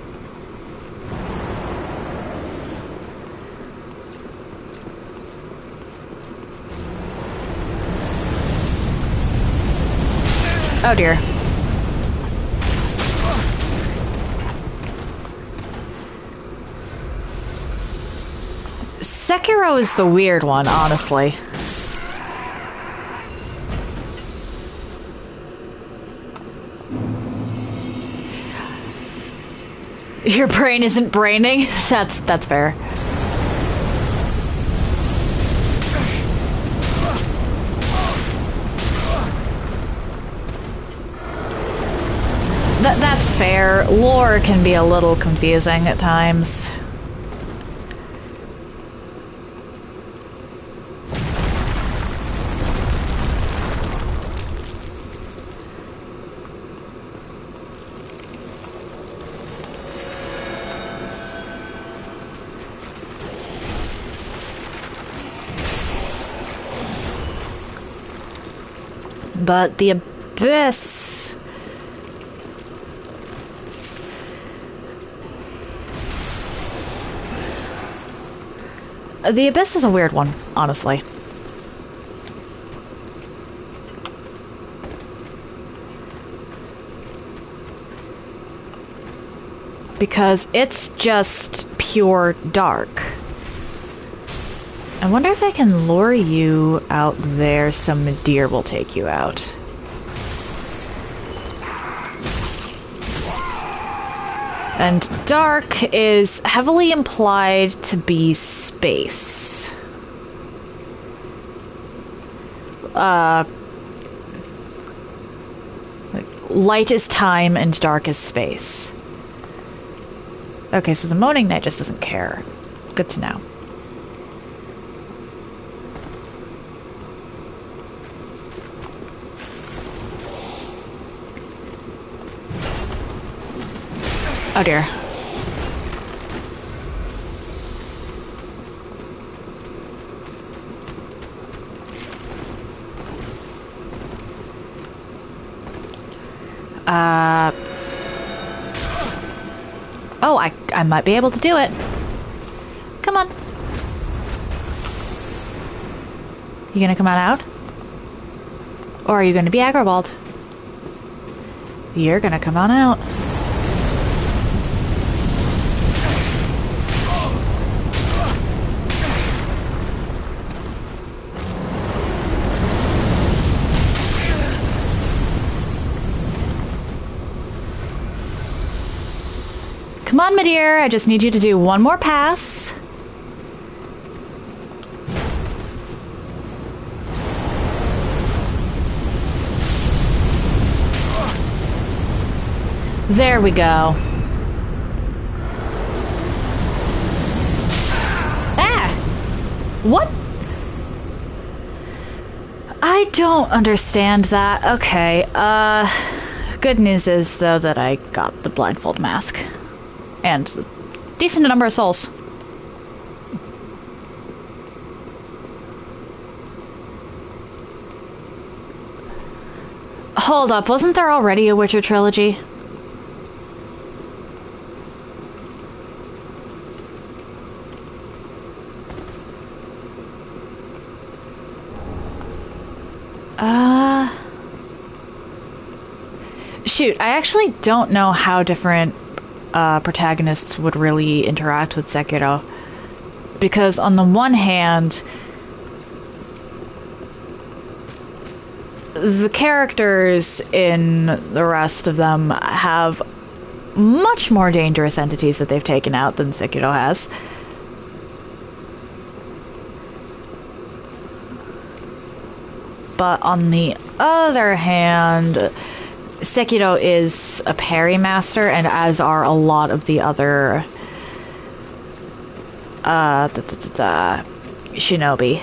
Oh dear. Sekiro is the weird one, honestly. Your brain isn't braining? That's fair. That's fair. Lore can be a little confusing at times. But the Abyss... The Abyss is a weird one, honestly. Because it's just pure dark. I wonder if I can lure you out there so Midir will take you out. And dark is heavily implied to be space. Light is time and dark is space. Okay, so the Moaning Knight just doesn't care. Good to know. Oh dear. Oh, I might be able to do it. Come on. You gonna come on out? Or are you gonna be aggroballed? You're gonna come on out. Come on, Midir, I just need you to do one more pass. There we go. Ah! What? I don't understand that. Okay, good news is, though, that I got the blindfold mask. And a decent number of souls. Hold up, wasn't there already a Witcher trilogy? Shoot, I actually don't know how different protagonists would really interact with Sekiro. Because on the one hand, the characters in the rest of them have much more dangerous entities that they've taken out than Sekiro has. But on the other hand, Sekiro is a parry master, and as are a lot of the other shinobi.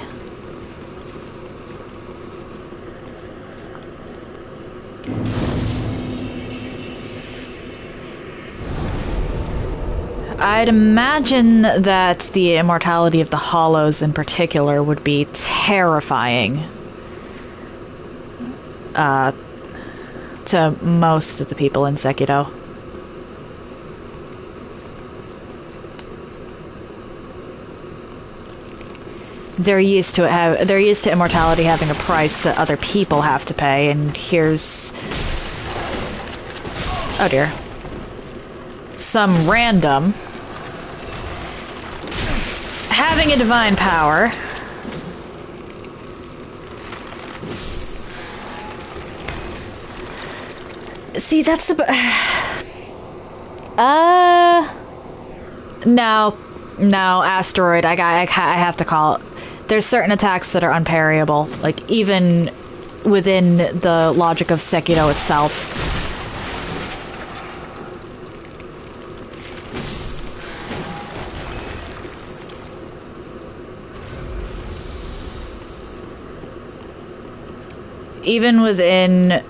I'd imagine that the immortality of the Hollows in particular would be terrifying to most of the people in Sekiro. They're used to immortality having a price that other people have to pay, and here's... oh dear. Some random having a divine power. See, that's the... No, asteroid. I have to call it. There's certain attacks that are unparryable, like, even within the logic of Sekiro itself. Even within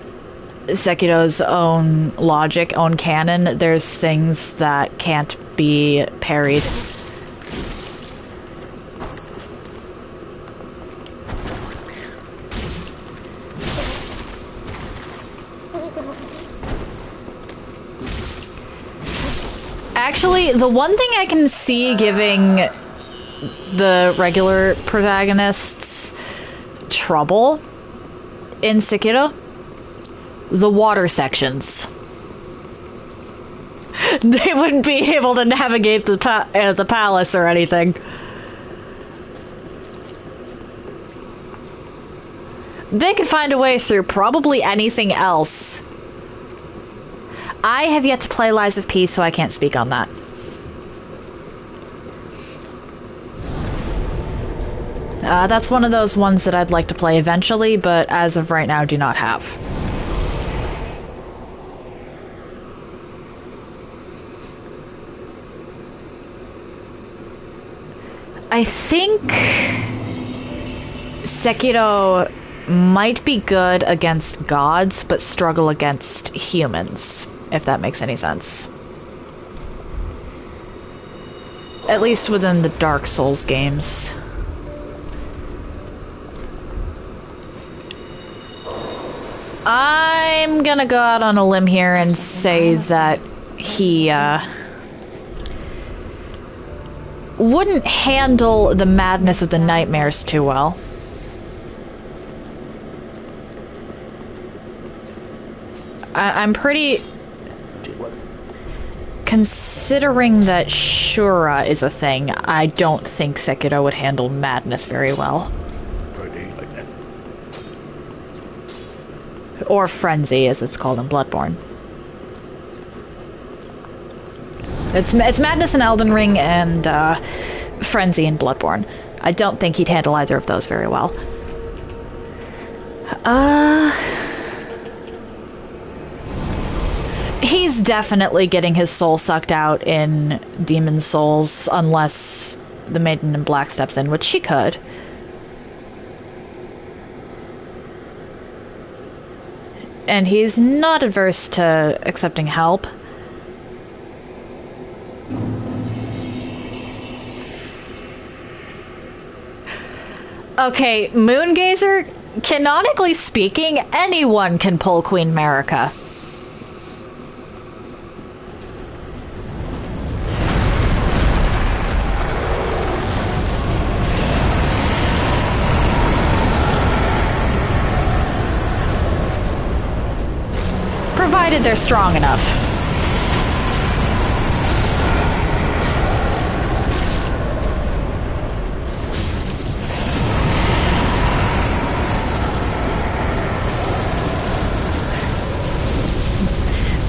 Sekiro's own logic, own canon, there's things that can't be parried. Actually, the one thing I can see giving the regular protagonist's trouble in Sekiro. The water sections. They wouldn't be able to navigate the palace or anything. They could find a way through probably anything else. I have yet to play Lies of P, so I can't speak on that. That's one of those ones that I'd like to play eventually, but as of right now, do not have. I think Sekiro might be good against gods, but struggle against humans, if that makes any sense. At least within the Dark Souls games. I'm gonna go out on a limb here and say that he, wouldn't handle the madness of the nightmares too well. I'm pretty... Considering that Shura is a thing, I don't think Sekiro would handle madness very well. Or Frenzy, as it's called in Bloodborne. It's Madness in Elden Ring and Frenzy in Bloodborne. I don't think he'd handle either of those very well. He's definitely getting his soul sucked out in Demon Souls, unless the Maiden in Black steps in, which she could. And he's not adverse to accepting help. Okay, Moongazer, canonically speaking, anyone can pull Queen Marika. Provided they're strong enough.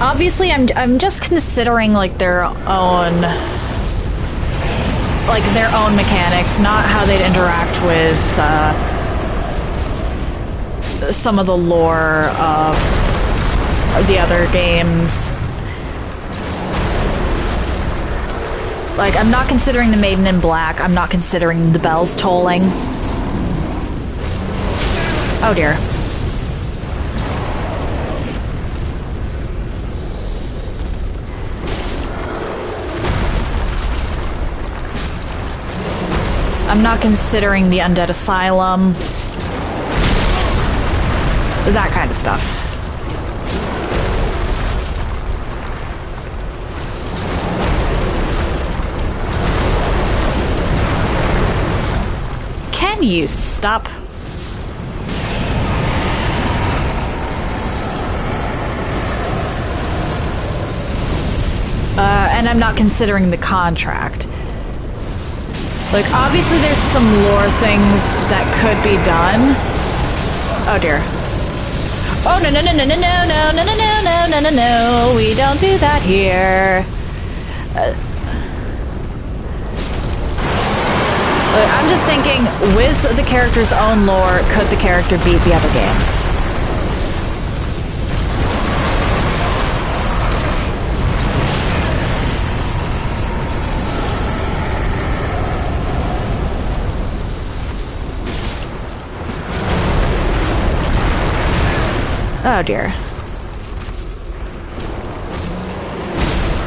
Obviously, I'm just considering like their own mechanics, not how they'd interact with some of the lore of the other games. Like, I'm not considering the Maiden in Black. I'm not considering the bells tolling. Oh dear. I'm not considering the Undead Asylum. That kind of stuff. Can you stop? And I'm not considering the contract. Like, obviously there's some lore things that could be done. Oh dear. Oh no no no no no no no no no no no no no, we don't do that here. I'm just thinking, with the character's own lore, could the character beat the other games? Oh dear.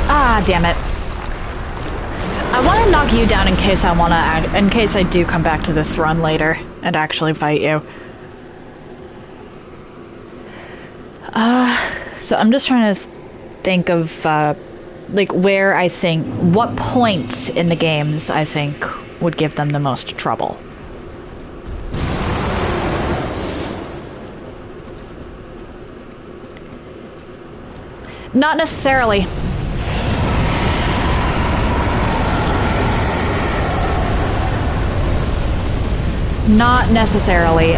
Ah, damn it. I want to knock you down in case I do come back to this run later and actually fight you. So I'm just trying to think of, like, where I think, what point in the games I think would give them the most trouble. Not necessarily. Not necessarily.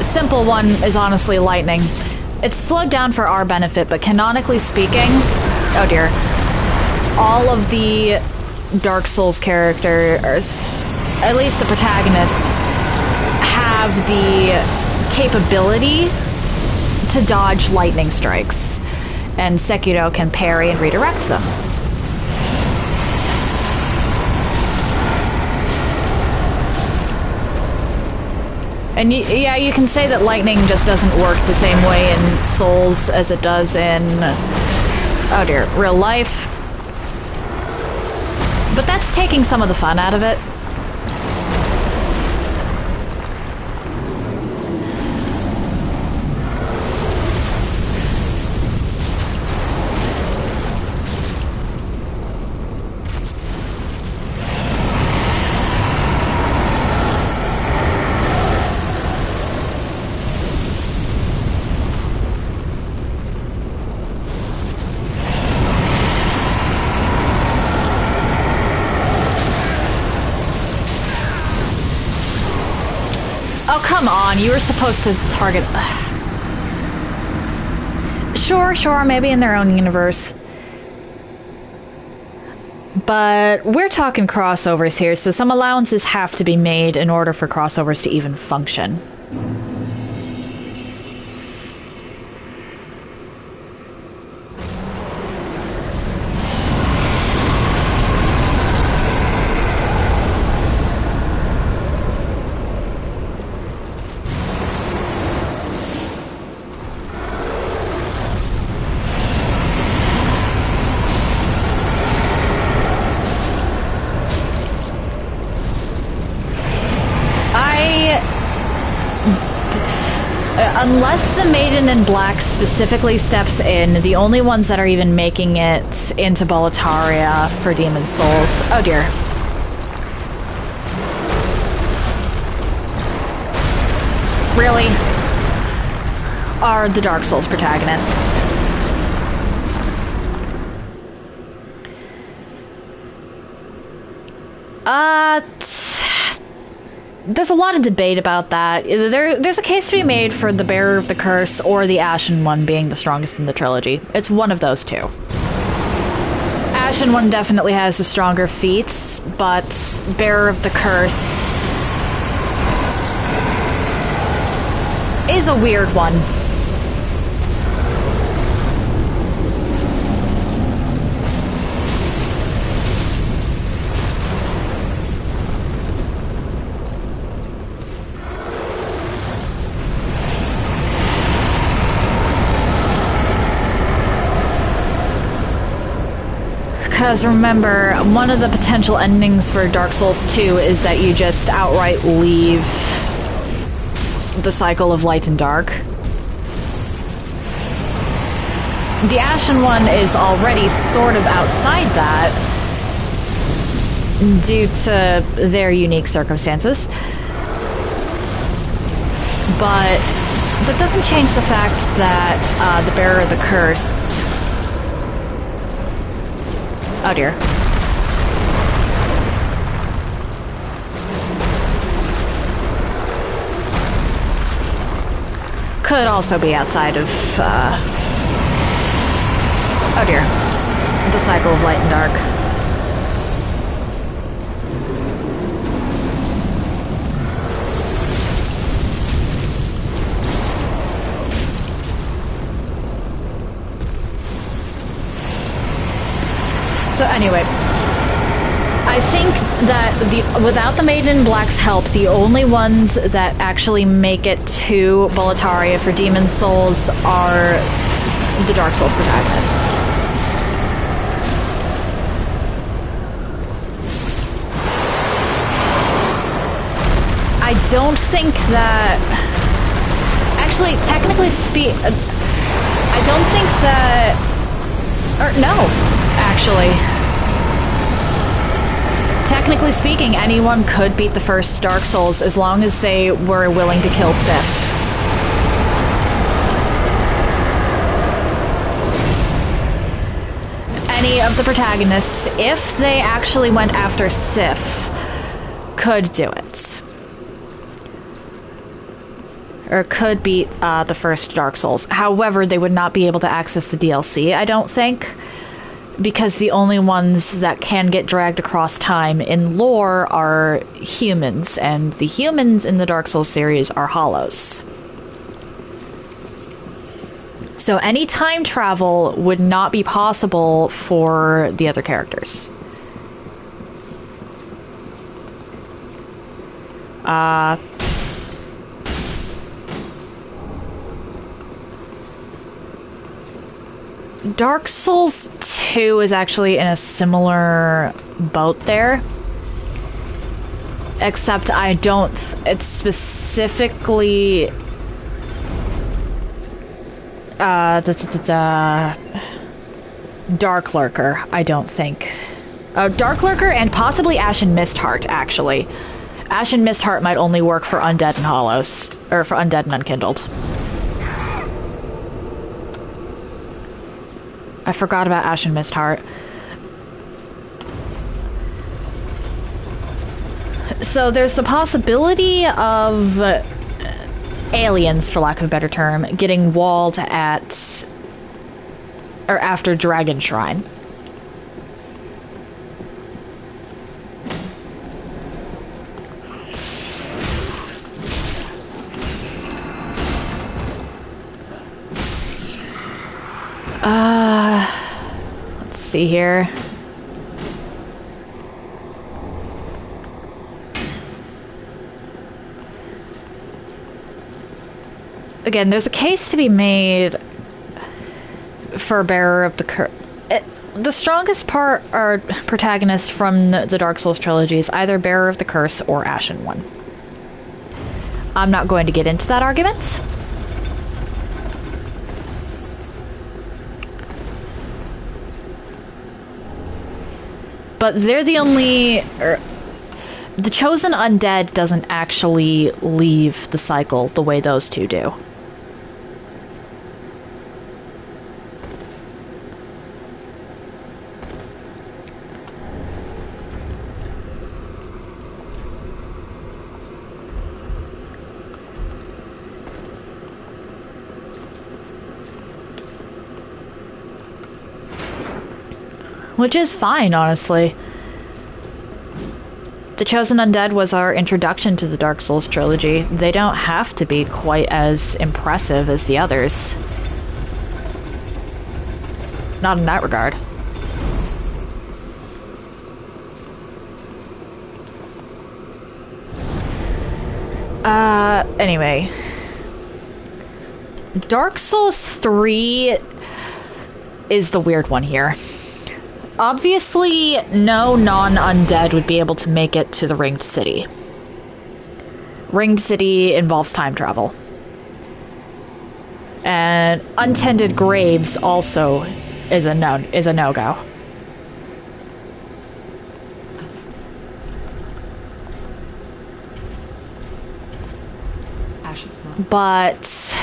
Simple one is honestly lightning. It's slowed down for our benefit, but canonically speaking, oh dear, all of the Dark Souls characters, at least the protagonists, have the capability to dodge lightning strikes, and Sekiro can parry and redirect them. And yeah, you can say that lightning just doesn't work the same way in Souls as it does in, oh dear, real life. But that's taking some of the fun out of it. Come on, you were supposed to target... Sure, maybe in their own universe. But we're talking crossovers here, so some allowances have to be made in order for crossovers to even function. Unless the Maiden in Black specifically steps in, the only ones that are even making it into Boletaria for Demon Souls, oh dear, really, are the Dark Souls protagonists. There's a lot of debate about that. There's a case to be made for the Bearer of the Curse or the Ashen One being the strongest in the trilogy. It's one of those two. Ashen One definitely has the stronger feats, but Bearer of the Curse is a weird one. Because remember, one of the potential endings for Dark Souls 2 is that you just outright leave the cycle of light and dark. The Ashen One is already sort of outside that due to their unique circumstances. But that doesn't change the fact that the Bearer of the Curse... Oh dear. Could also be outside of, oh dear. The cycle of light and dark. So anyway, I think that without the Maiden in Black's help, the only ones that actually make it to Boletaria for Demon Souls are the Dark Souls protagonists. I don't think that... Actually, technically I don't think that Or no, actually. Technically speaking, anyone could beat the first Dark Souls as long as they were willing to kill Sif. Any of the protagonists, if they actually went after Sif, could do it. Or could beat the first Dark Souls. However, they would not be able to access the DLC, I don't think, because the only ones that can get dragged across time in lore are humans, and the humans in the Dark Souls series are hollows. So any time travel would not be possible for the other characters. Dark Souls 2 is actually in a similar boat there. Except I don't... it's specifically... Dark Lurker, I don't think. Dark Lurker and possibly Ashen Mistheart, actually. Ashen Mistheart might only work for Undead and Hollows. Or for Undead and Unkindled. I forgot about Ashen Mistheart. So there's the possibility of aliens, for lack of a better term, getting walled at or after Dragon Shrine. Let's see here. Again, there's a case to be made for Bearer of the Curse. The strongest part are protagonists from the Dark Souls trilogy is either Bearer of the Curse or Ashen One. I'm not going to get into that argument. But they're the only... the Chosen Undead doesn't actually leave the cycle the way those two do. Which is fine, honestly. The Chosen Undead was our introduction to the Dark Souls trilogy. They don't have to be quite as impressive as the others. Not in that regard. Anyway. Dark Souls 3 is the weird one here. Obviously, no non-undead would be able to make it to the Ringed City. Ringed City involves time travel. And untended graves also is a no-go. But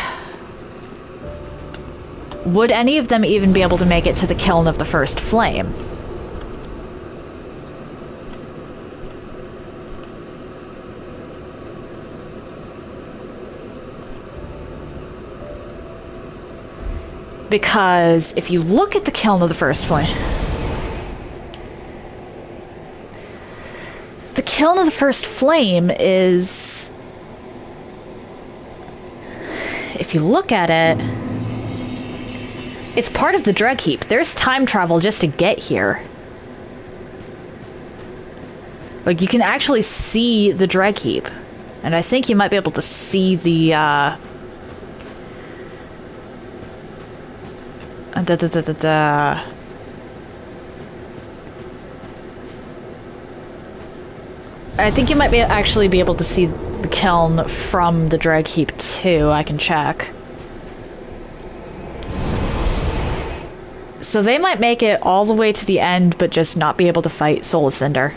would any of them even be able to make it to the Kiln of the First Flame? Because if you look at the Kiln of the First Flame... the Kiln of the First Flame is... if you look at it... it's part of the Dreg Heap. There's time travel just to get here. Like, you can actually see the Dreg Heap. And I think you might be able to see the, I think you might actually be able to see the Kiln from the Dreg Heap too. I can check. So they might make it all the way to the end, but just not be able to fight Soul of Cinder.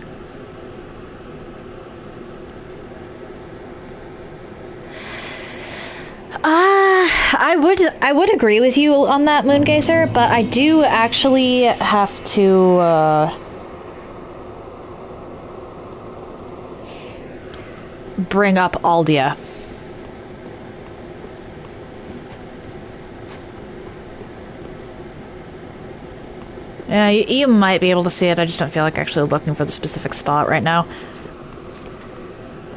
I would agree with you on that, Moongazer, but I do actually have to, bring up Aldia. Yeah, you might be able to see it, I just don't feel like actually looking for the specific spot right now.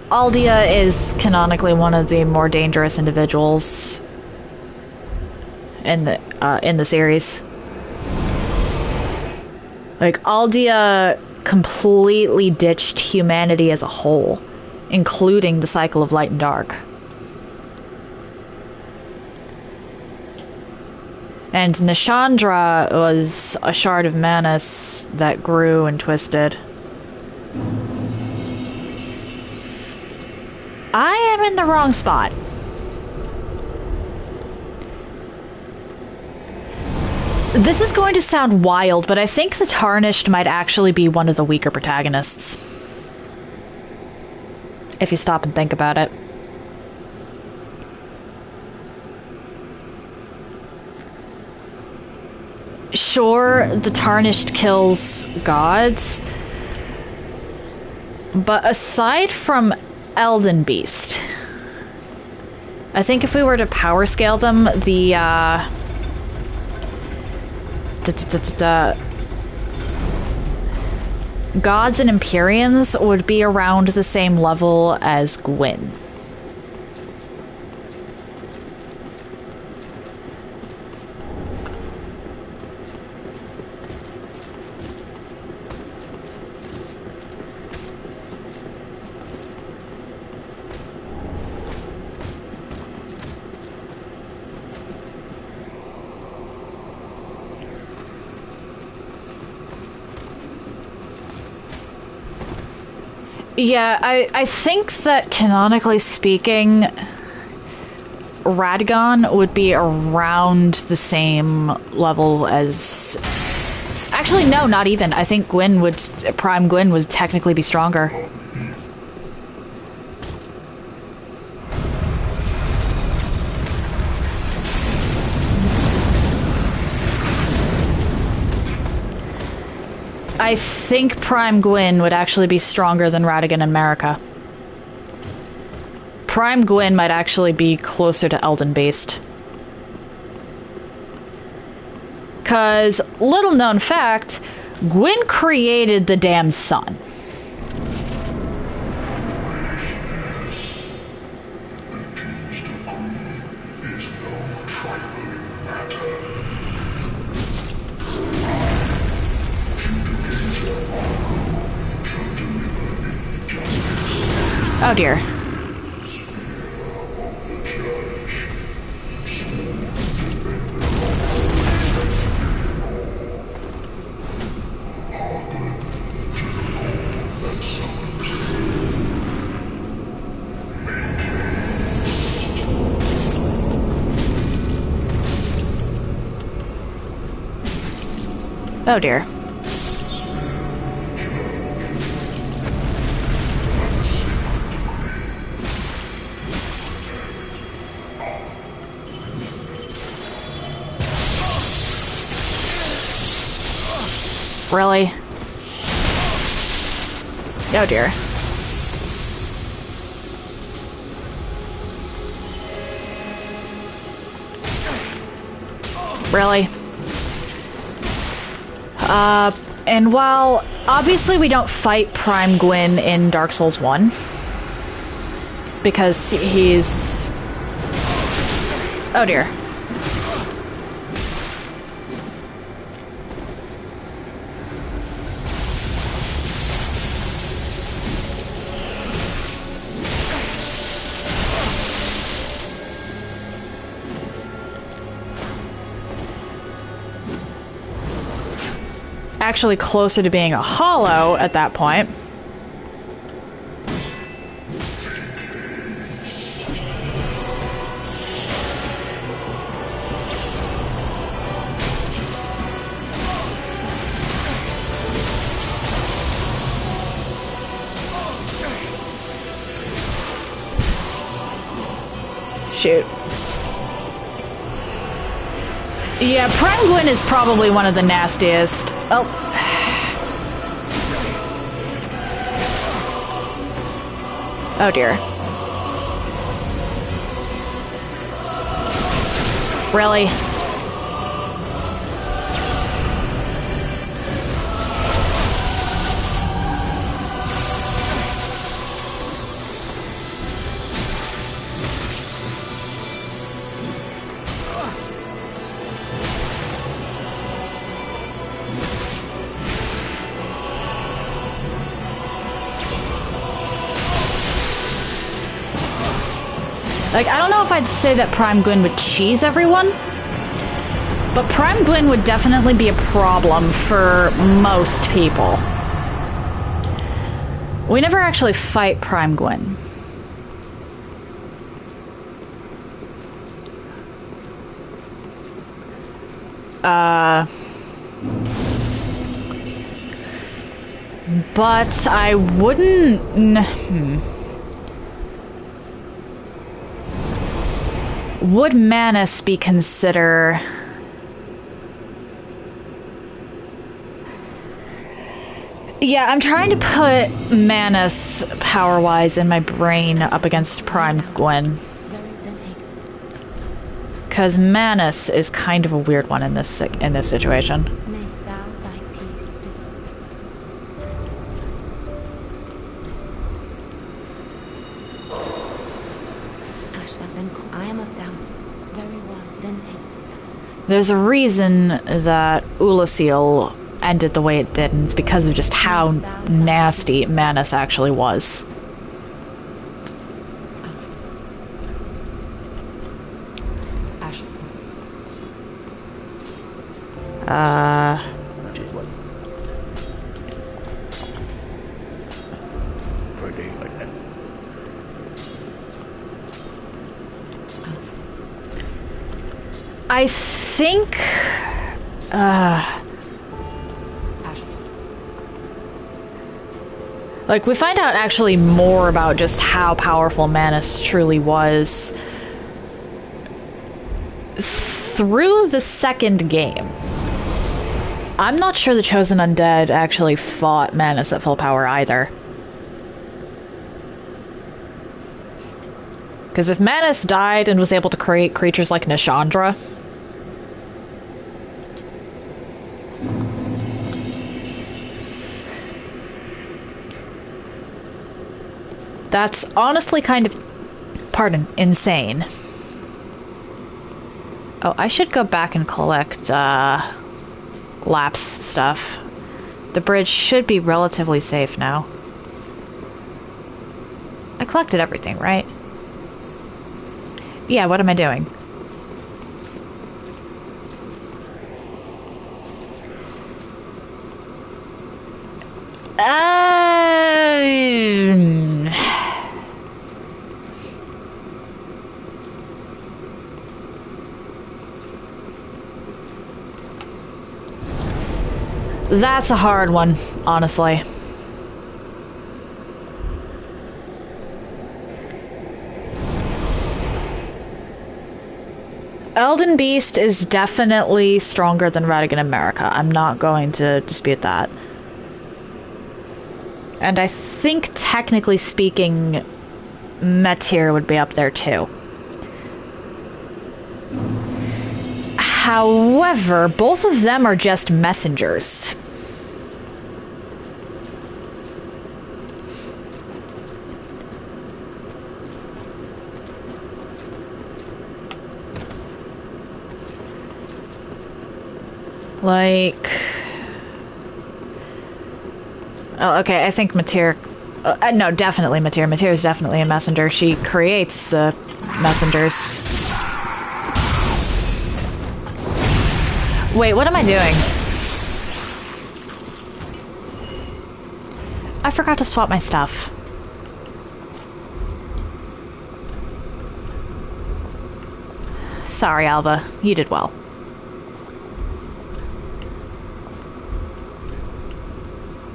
Aldia is canonically one of the more dangerous individuals in the series. Like, Aldia completely ditched humanity as a whole, including the cycle of light and dark. And Nishandra was a shard of Manus that grew and twisted. I am in the wrong spot. This is going to sound wild, but I think the Tarnished might actually be one of the weaker protagonists. If you stop and think about it. Sure, the Tarnished kills gods, but aside from Elden Beast, I think if we were to power scale them, the gods and Empyreans would be around the same level as Gwyn. Yeah, I think that canonically speaking, Radagon would be around the same level as... Actually, no, not even. I think Prime Gwyn would technically be stronger. I think Prime Gwyn would actually be stronger than Radagon and Marika. Prime Gwyn might actually be closer to Elden Beast. Cause, little known fact, Gwyn created the damn sun. Oh dear. Oh dear. Really? Oh dear. Really? And while obviously we don't fight Prime Gwyn in Dark Souls 1, because he's... Oh dear. Actually closer to being a hollow at that point. shoot. Yeah, Prime Gwyn is probably one of the nastiest. Oh. Oh dear. Really? Like, I don't know if I'd say that Prime Gwyn would cheese everyone, but Prime Gwyn would definitely be a problem for most people. We never actually fight Prime Gwyn. But I wouldn't... Would Manus be considered... Yeah, I'm trying to put Manus power-wise in my brain up against Prime Gwyn. Because Manus is kind of a weird one in this situation. Mayst thou thy peace I am of thousand. Very well, then take. There's a reason that Ulasil ended the way it did, and it's because of just how nasty Manus actually was. I think... like, we find out actually more about just how powerful Manus truly was through the second game. I'm not sure the Chosen Undead actually fought Manus at full power either. Because if Manus died and was able to create creatures like Nishandra... that's honestly kind of, pardon, insane. Oh, I should go back and collect, Lap's stuff. The bridge should be relatively safe now. I collected everything, right? Yeah, what am I doing? That's a hard one, honestly. Elden Beast is definitely stronger than Radigan America. I'm not going to dispute that. And I think, technically speaking, Metyr would be up there too. However, both of them are just messengers. Like... oh, okay, I think Metyr... no, definitely Metyr. Metyr is definitely a messenger. She creates the messengers. Wait, what am I doing? I forgot to swap my stuff. Sorry, Alva. You did well.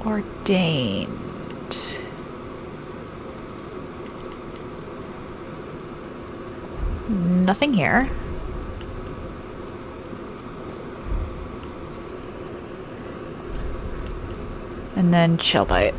Ordained. Nothing here. And then chill bite.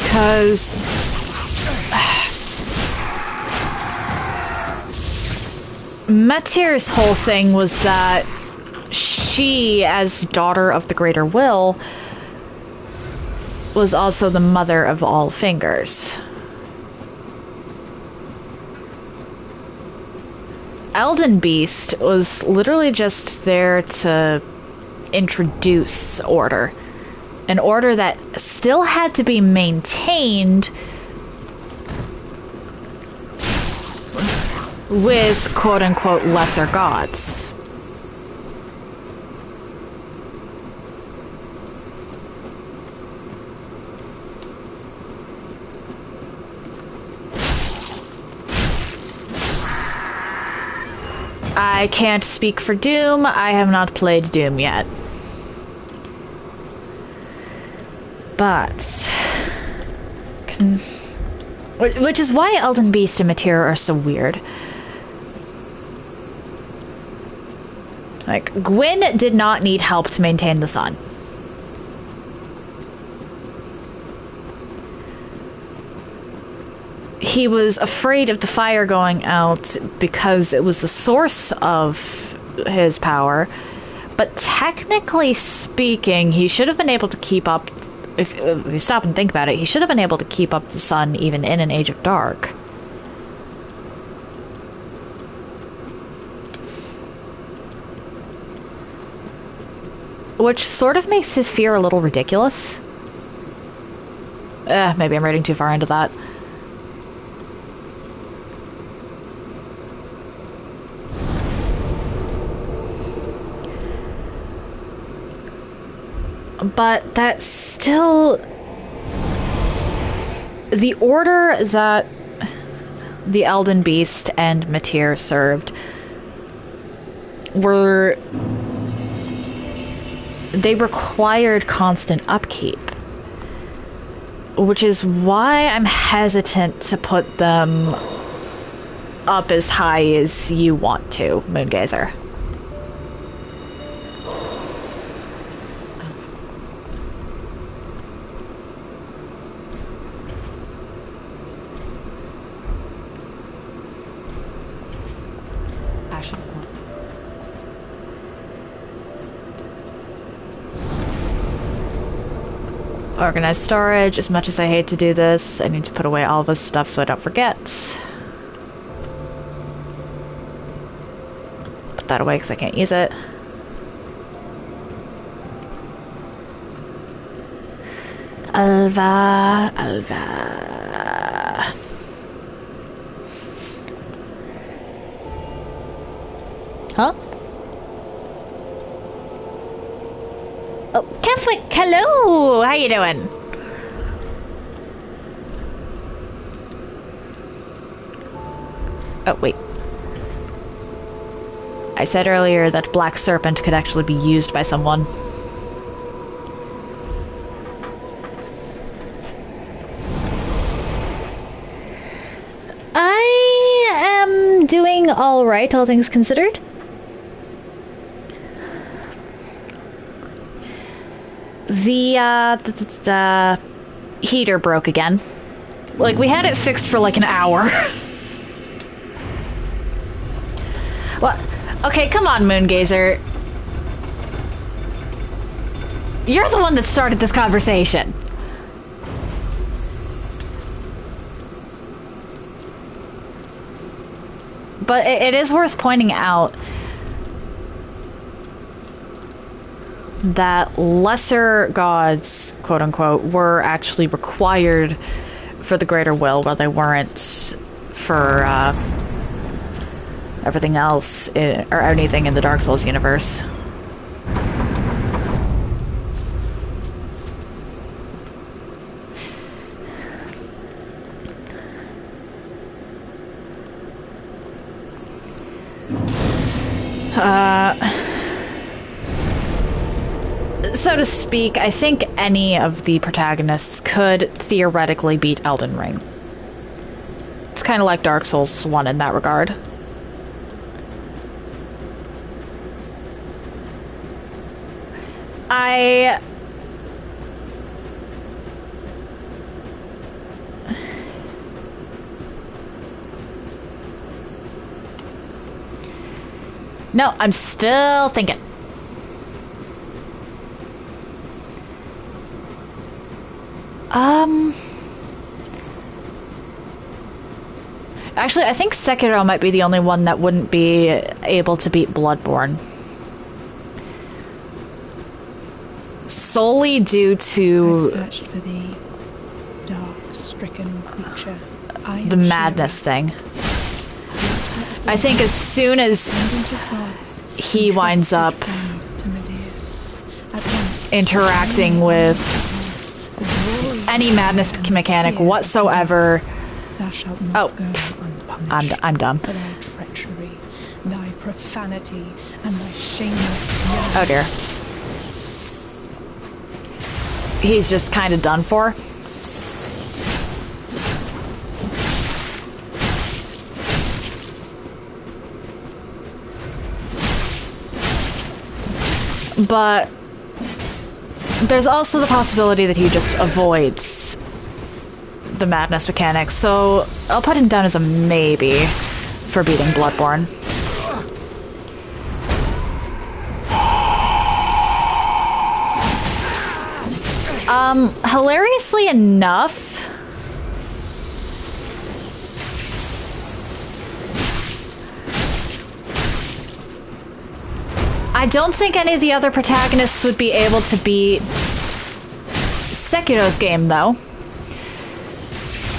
Because Meteor's whole thing was that she, as daughter of the Greater Will, was also the mother of all fingers. Elden Beast was literally just there to introduce order. An order that still had to be maintained with quote-unquote lesser gods. I can't speak for Doom. I have not played Doom yet. But which is why Elden Beast and Meteor are so weird. Like, Gwyn did not need help to maintain the sun. He was afraid of the fire going out because it was the source of his power. But technically speaking, he should have been able to keep up. If you stop and think about it, he should have been able to keep up the sun even in an Age of Dark. Which sort of makes his fear a little ridiculous. Maybe I'm reading too far into that. But that's still the order that the Elden Beast and Meteor served they required constant upkeep, which is why I'm hesitant to put them up as high as you want to, Moongazer. Organized storage. As much as I hate to do this, I need to put away all of this stuff so I don't forget. Put that away because I can't use it. Alva. Huh? Oh, Catholic, hello! How you doing? Oh, wait. I said earlier that Black Serpent could actually be used by someone. I am doing alright, all things considered. The heater broke again. Like, we had it fixed for like an hour. What? Okay, come on, Moongazer. You're the one that started this conversation. But it is worth pointing out that lesser gods, quote-unquote, were actually required for the Greater Will, while they weren't for everything else, or anything in the Dark Souls universe. so to speak, I think any of the protagonists could theoretically beat Elden Ring. It's kind of like Dark Souls 1 in that regard. No, I'm still thinking. Actually, I think Sekiro might be the only one that wouldn't be able to beat Bloodborne. Solely due to... I've searched for the dark-stricken creature. the madness thing. I think as soon as he winds up interacting with any madness mechanic whatsoever... Oh, I'm dumb. For thy treachery, thy profanity, and thy shameless... Oh dear. He's just kind of done for. But there's also the possibility that he just avoids the madness mechanic, so I'll put him down as a maybe for beating Bloodborne. Hilariously enough, I don't think any of the other protagonists would be able to beat Sekiro's game, though.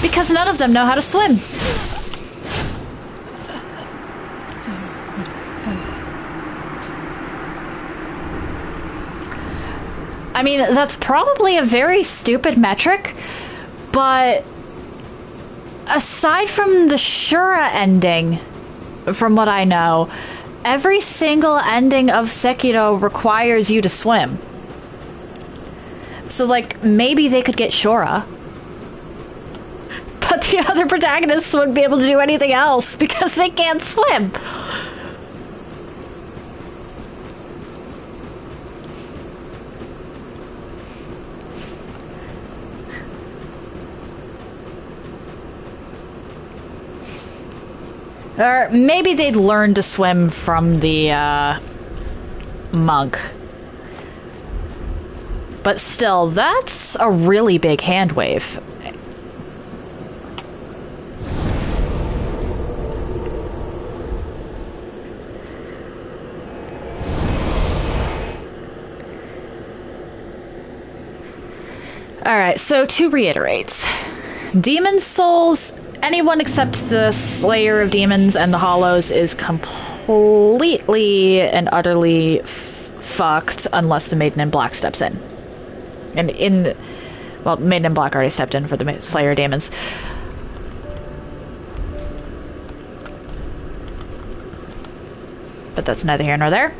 Because none of them know how to swim. I mean, that's probably a very stupid metric, but aside from the Shura ending, from what I know, every single ending of Sekiro requires you to swim. So, like, maybe they could get Shura. But the other protagonists wouldn't be able to do anything else because they can't swim. Or maybe they'd learn to swim from the monk. But still, that's a really big hand wave. Alright, so to reiterate, Demon Souls, anyone except the Slayer of Demons and the Hollows is completely and utterly fucked unless the Maiden in Black steps in. And well, Maiden in Black already stepped in for the Slayer of Demons. But that's neither here nor there.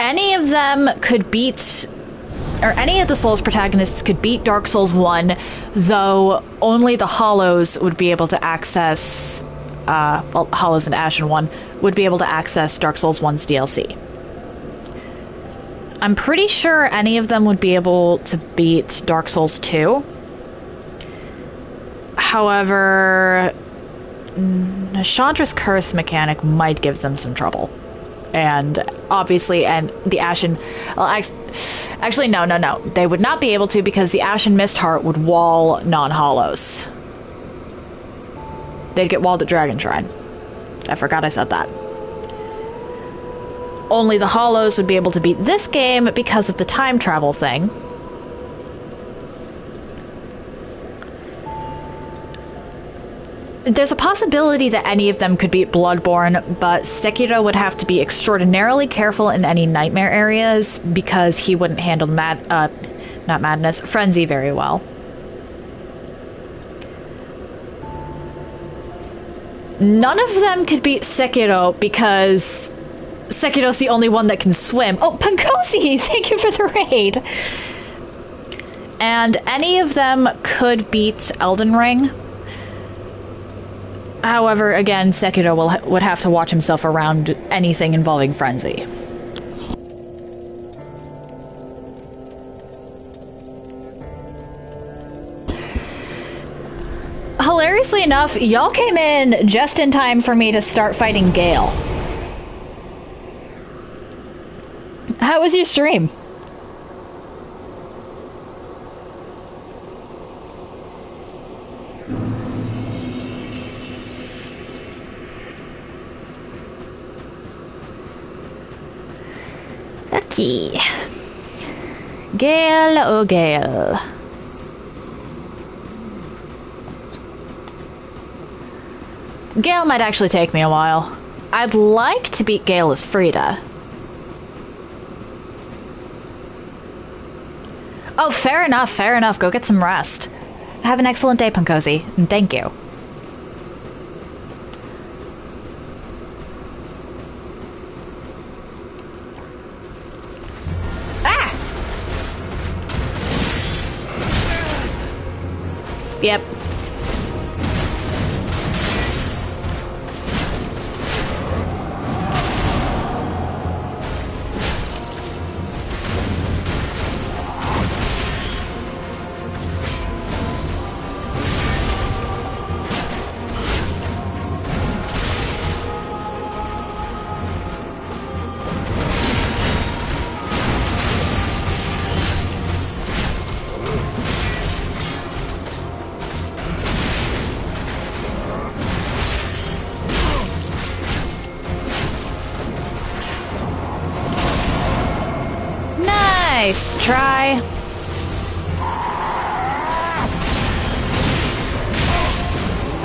Any of them could beat, or any of the Souls protagonists could beat Dark Souls 1, though only the Hollows would be able to access, well, Hollows and Ashen 1 would be able to access Dark Souls 1's DLC. I'm pretty sure any of them would be able to beat Dark Souls 2. However, Chandra's Curse mechanic might give them some trouble. And obviously, and the Ashen... Well, actually, no. They would not be able to because the Ashen Mist Heart would wall non-hollows. They'd get walled at Dragon Shrine. I forgot I said that. Only the Hollows would be able to beat this game because of the time travel thing. There's a possibility that any of them could beat Bloodborne, but Sekiro would have to be extraordinarily careful in any nightmare areas because he wouldn't handle Frenzy very well. None of them could beat Sekiro because Sekiro's the only one that can swim. Oh, Pankosi! Thank you for the raid! And any of them could beat Elden Ring. However, again, Sekiro would have to watch himself around anything involving Frenzy. Hilariously enough, y'all came in just in time for me to start fighting Gale. How was your stream? Okay. Gale, oh Gale. Gale might actually take me a while. I'd like to beat Gale as Frida. Oh, fair enough, fair enough. Go get some rest. Have an excellent day, Punkosi, and thank you. Ah! Yep. Nice try.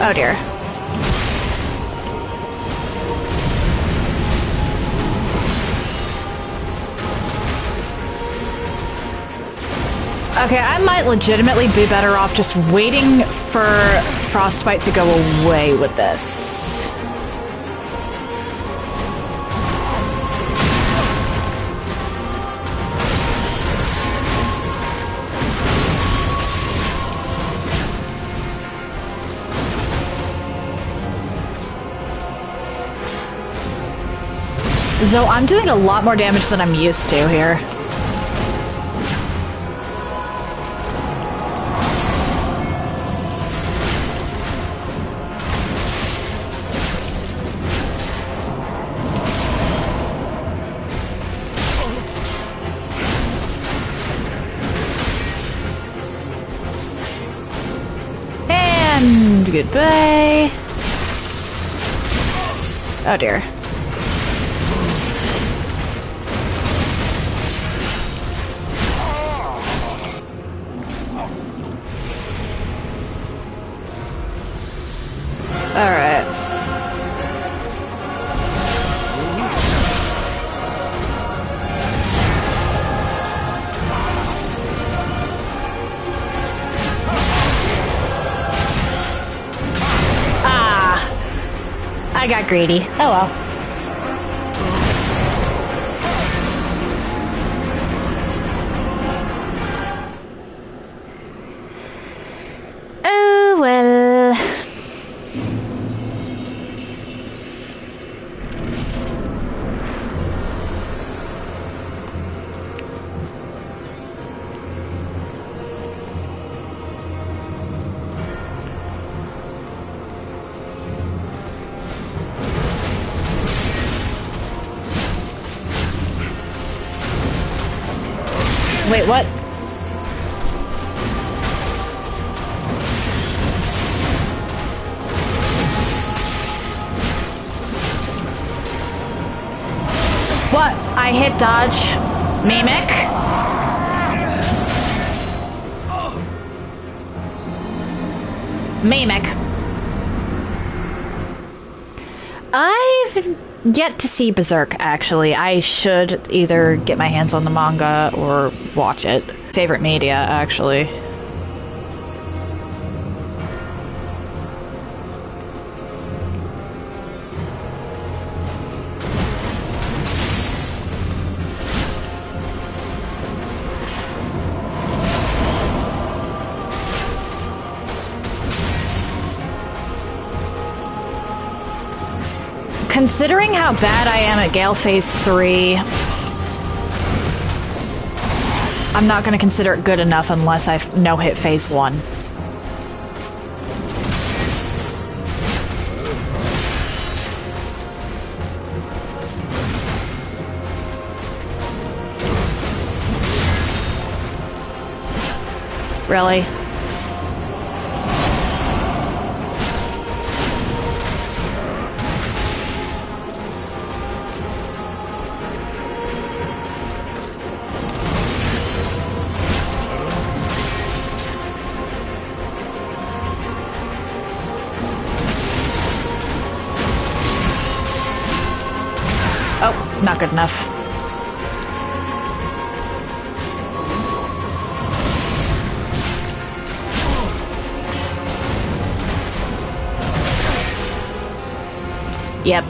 Oh dear. Okay, I might legitimately be better off just waiting for Frostbite to go away with this. Though I'm doing a lot more damage than I'm used to here. And goodbye. Oh dear. Alright. Ah! I got greedy. Oh well. Oh well. Wait, what? What? I hit dodge. Mimic? Mimic. I've yet to see Berserk, actually. I should either get my hands on the manga or watch it. Favorite media, actually. Considering how bad I am at Gale Phase 3, I'm not going to consider it good enough unless I no-hit Phase 1. Really? Oh, not good enough. Yep.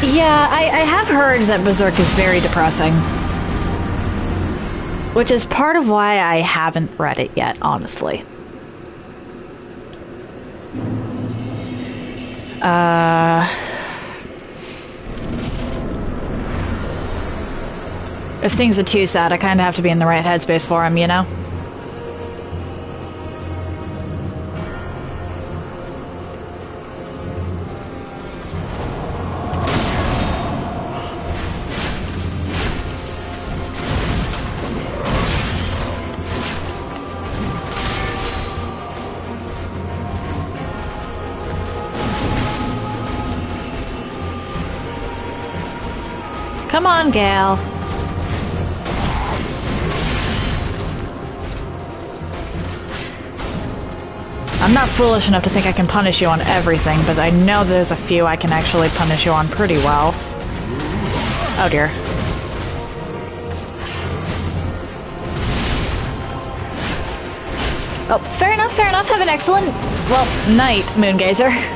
Yeah, I have heard that Berserk is very depressing. Which is part of why I haven't read it yet, honestly. If things are too sad, I kind of have to be in the right headspace for them, you know? Come on, Gale. I'm not foolish enough to think I can punish you on everything, but I know there's a few I can actually punish you on pretty well. Oh dear. Oh, fair enough, fair enough. Have an excellent, well, night, Moongazer.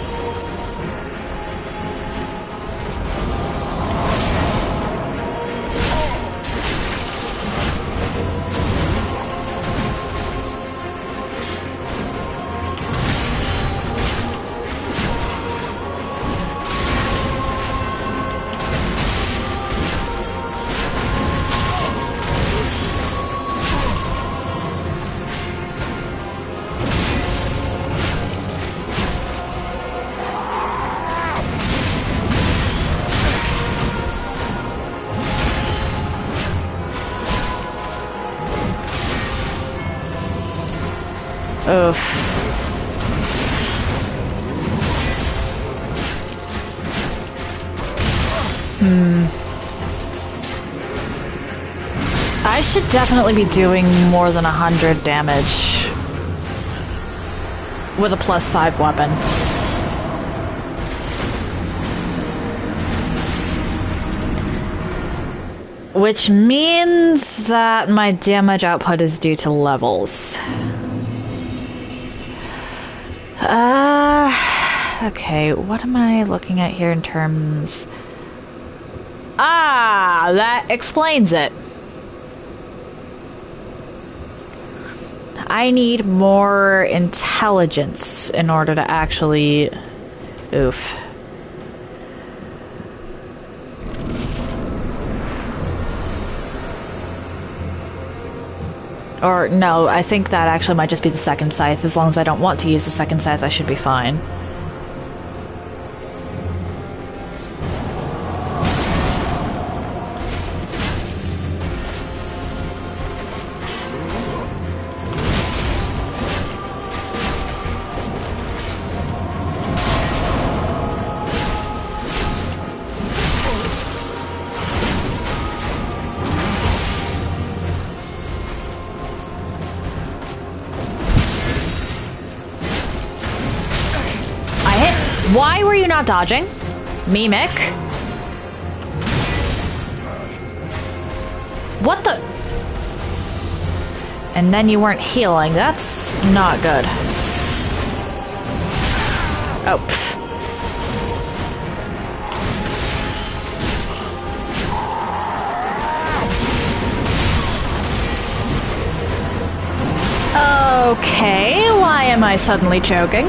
Oof. I should definitely be doing more than 100 damage with a +5 weapon. Which means that my damage output is due to levels. Okay, what am I looking at here in terms... Ah, that explains it. I need more intelligence in order to actually... Oof. Or, no, I think that actually might just be the second scythe. As long as I don't want to use the second scythe, I should be fine. Why were you not dodging? Mimic? What the? And then you weren't healing. That's not good. Oh, pff. Okay, why am I suddenly choking?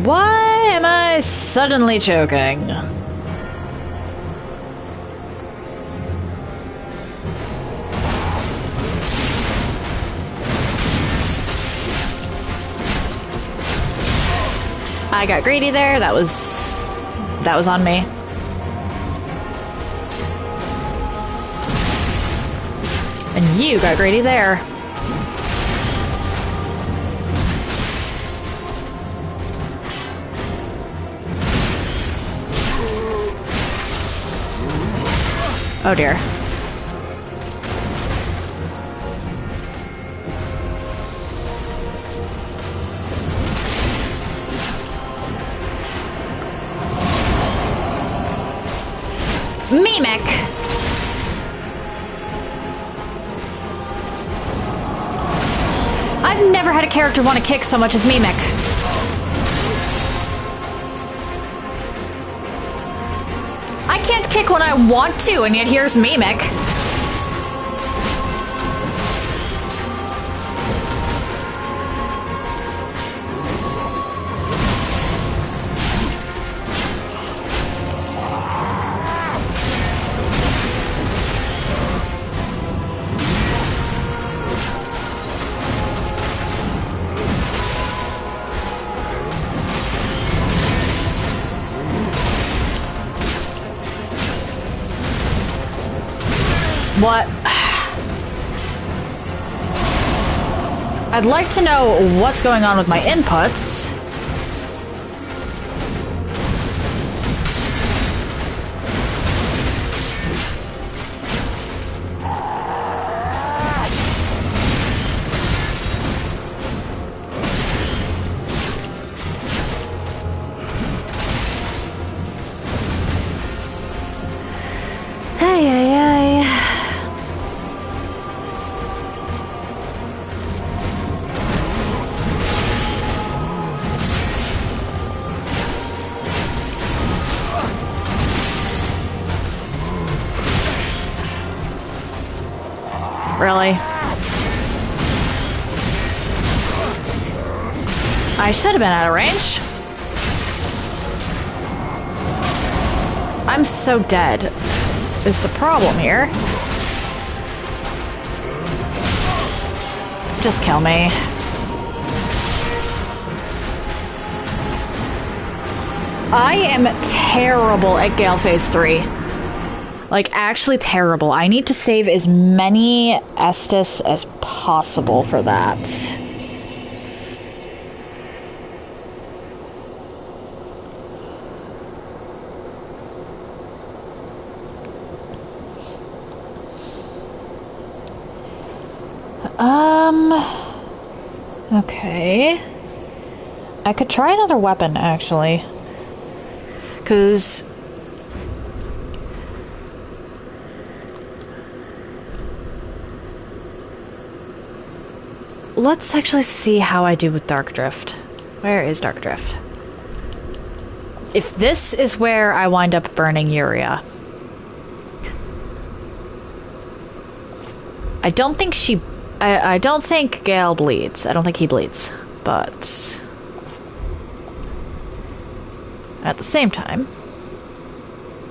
Why am I suddenly choking? I got greedy there. That was on me. And you got greedy there. Oh dear. Mimic! I've never had a character want to kick so much as Mimic. I can't kick when I want to, and yet here's Mimic. What? I'd like to know what's going on with my inputs. Hey, hey, hey. Really? I should have been out of range. I'm so dead, is the problem here. Just kill me. I am terrible at Gale Phase 3. Like, actually terrible. I need to save as many Estus as possible for that. Okay. I could try another weapon, actually. 'Cause let's actually see how I do with Dark Drift. Where is Dark Drift? If this is where I wind up burning Yuria. I don't think she... I don't think Gale bleeds. I don't think he bleeds. But... at the same time...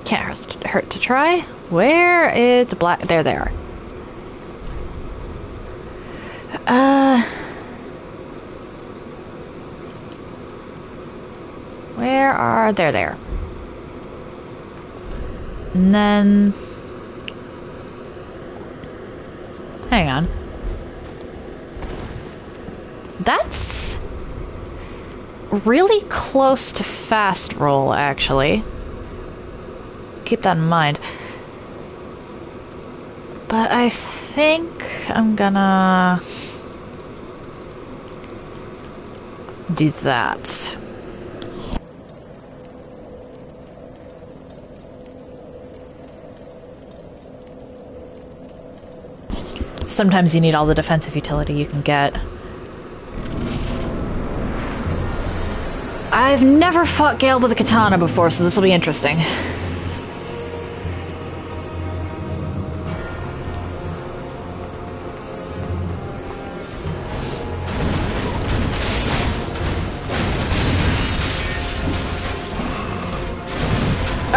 can't hurt to try. Where is the black... there they are. Where are... there. And then... hang on. really close to fast roll, actually. Keep that in mind. But I think I'm gonna do that. Sometimes you need all the defensive utility you can get. I've never fought Gale with a katana before, so this will be interesting.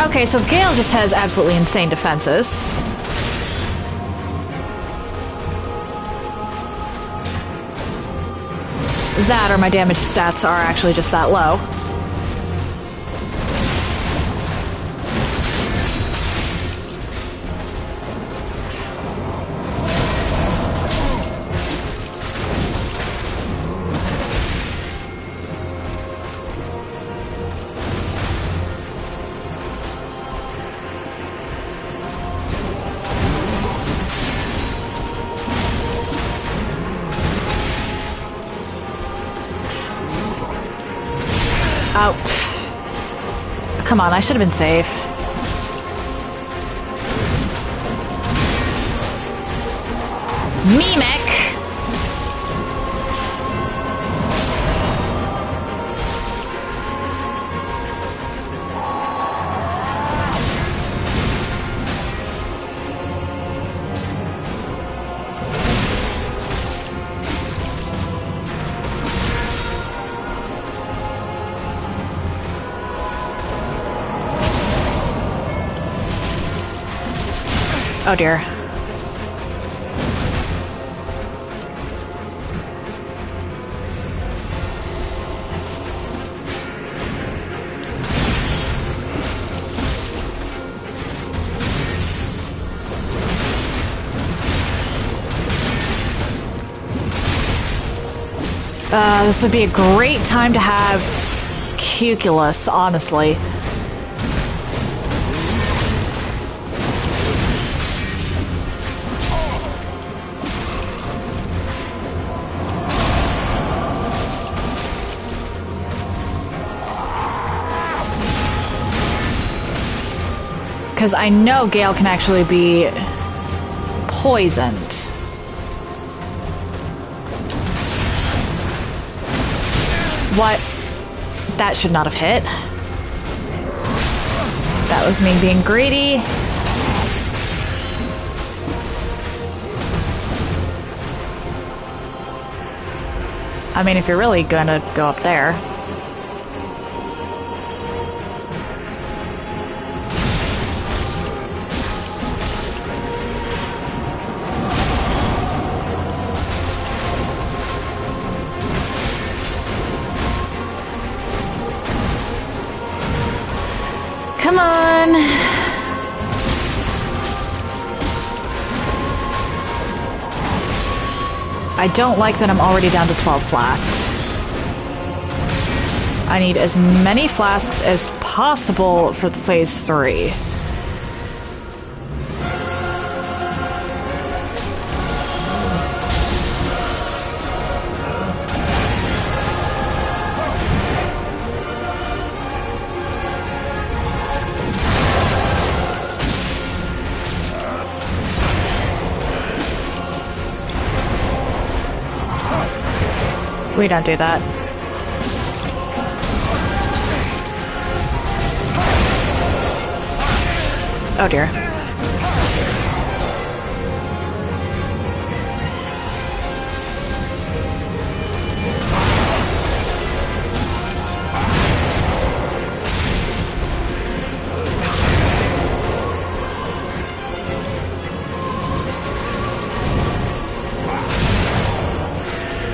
Okay, so Gale just has absolutely insane defenses. That or my damage stats are actually just that low. Oh. Come on, I should have been safe. Mimic! Oh dear. This would be a great time to have Cuculus, honestly. Because I know Gale can actually be poisoned. What? That should not have hit. That was me being greedy. I mean, if you're really gonna go up there. Come on! I don't like that I'm already down to 12 flasks. I need as many flasks as possible for the phase 3. We don't do that. Oh dear.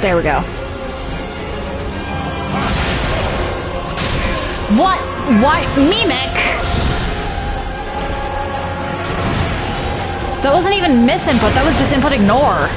There we go. What? What? Mimic? That wasn't even misinput, that was just input ignore.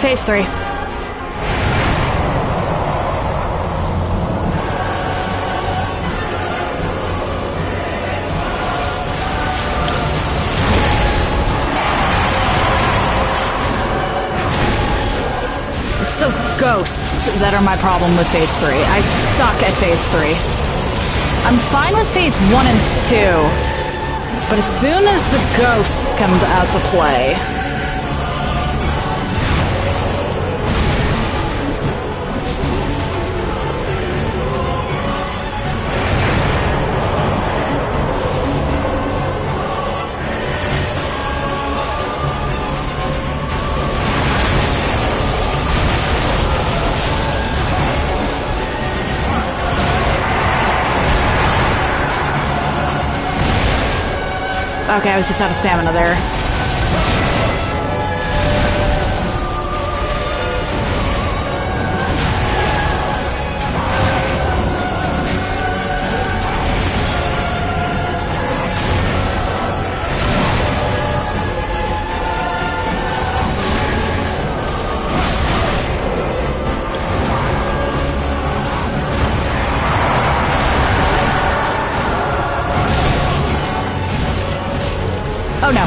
Phase 3. It's those ghosts that are my problem with Phase 3. I suck at Phase 3. I'm fine with Phase 1 and 2, but as soon as the ghosts come out to play... Okay, I was just out of stamina there. Oh no.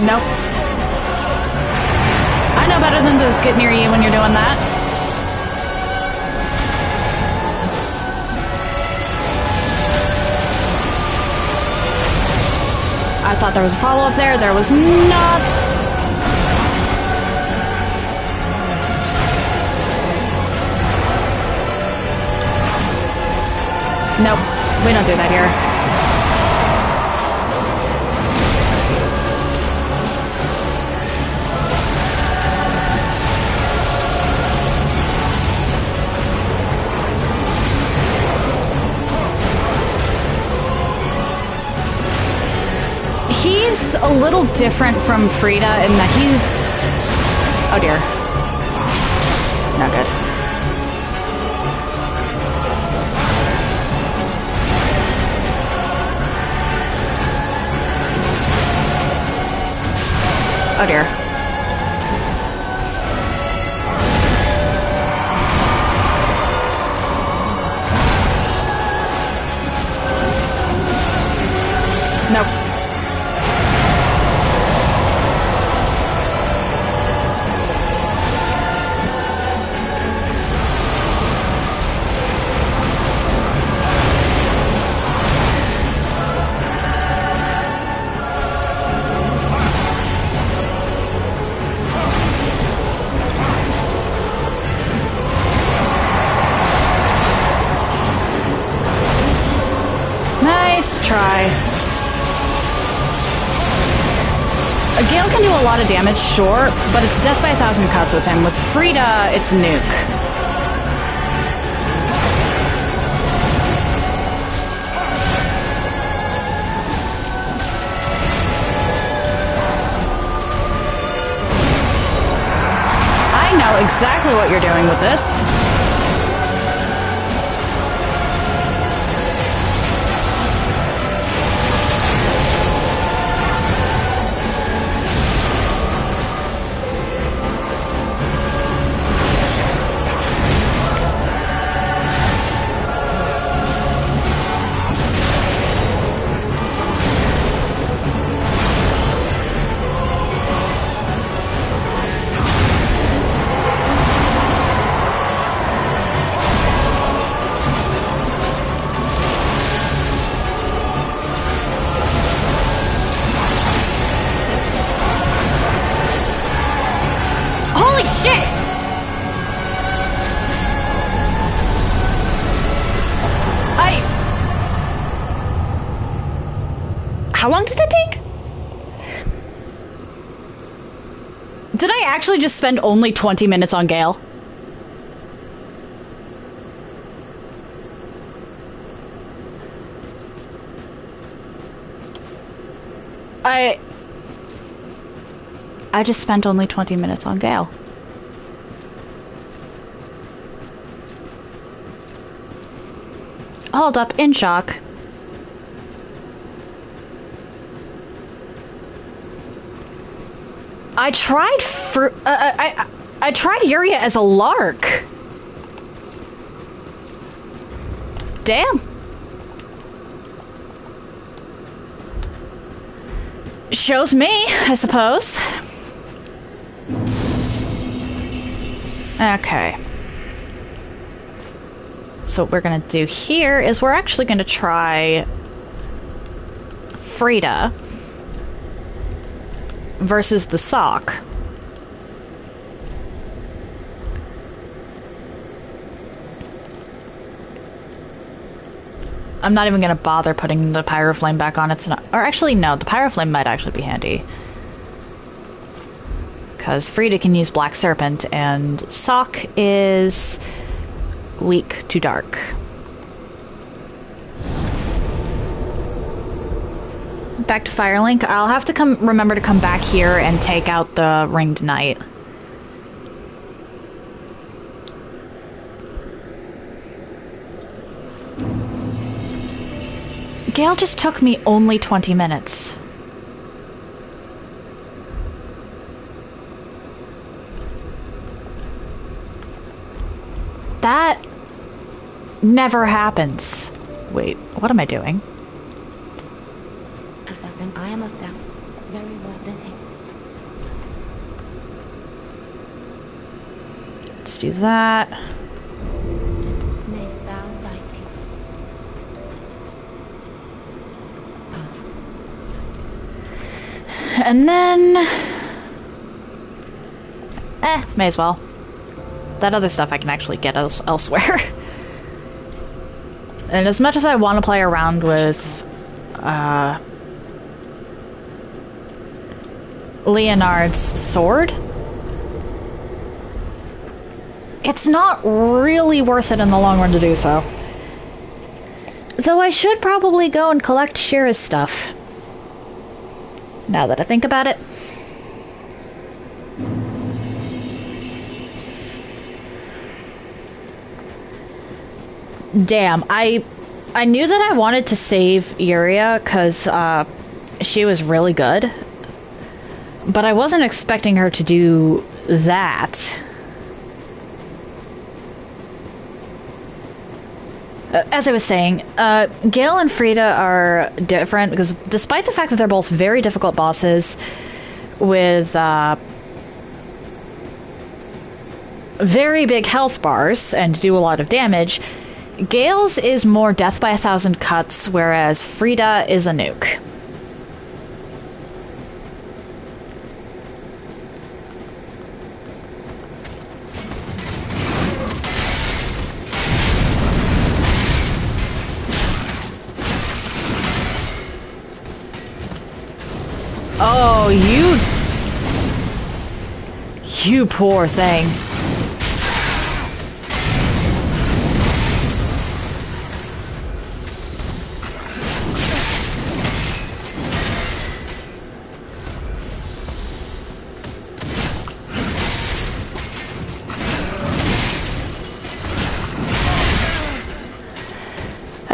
Nope. I know better than to get near you when you're doing that. I thought there was a follow-up there. There was not. Nope. We don't do that here. He's a little different from Frida in that he's... Oh dear. Not good. Oh dear. Nope. Try. A Gale can do a lot of damage, sure, but it's death by 1,000 cuts with him. With Frida, it's nuke. I know exactly what you're doing with this. How long did that take? Did I actually just spend only 20 minutes on Gale? I just spent only 20 minutes on Gale. Hold up, in shock. I tried I tried Yuria as a lark. Damn. Shows me, I suppose. Okay. So what we're gonna do here is we're actually gonna try Frida versus the sock. I'm not even gonna bother putting the Pyroflame back on. It's not, or actually no, the Pyroflame might actually be handy. Because Frida can use Black Serpent, and Sock is weak to dark. Back to Firelink. I'll have to remember to come back here and take out the Ringed Knight. Gale just took me only 20 minutes. That never happens. Wait, what am I doing? Then I am of doubt. Very well, then take. Let's do that. Mayst thou thy peace. And then... may as well. That other stuff I can actually get elsewhere. And as much as I want to play around with Leonard's sword, it's not really worth it in the long run to do so. Though I should probably go and collect Shira's stuff. Now that I think about it. Damn, I knew that I wanted to save Yuria because she was really good. But I wasn't expecting her to do that. As I was saying, Gale and Frida are different because despite the fact that they're both very difficult bosses with very big health bars and do a lot of damage, Gale's is more death by 1,000 cuts, whereas Frida is a nuke. Oh, you poor thing.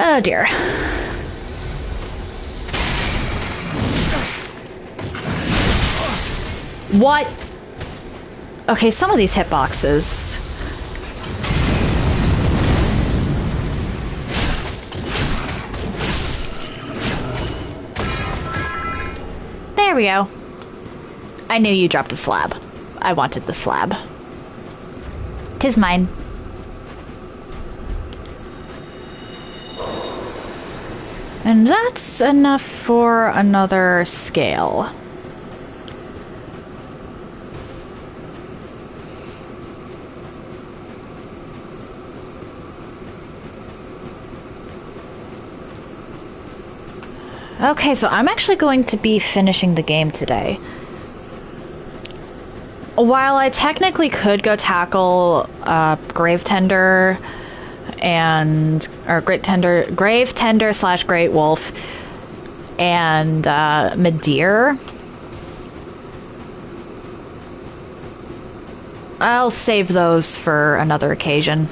Oh dear. What? Okay, some of these hitboxes. There we go. I knew you dropped a slab. I wanted the slab. 'Tis mine. And that's enough for another scale. Okay, so I'm actually going to be finishing the game today. While I technically could go tackle Grave Tender Grave Tender / Great Wolf and Midir, I'll save those for another occasion.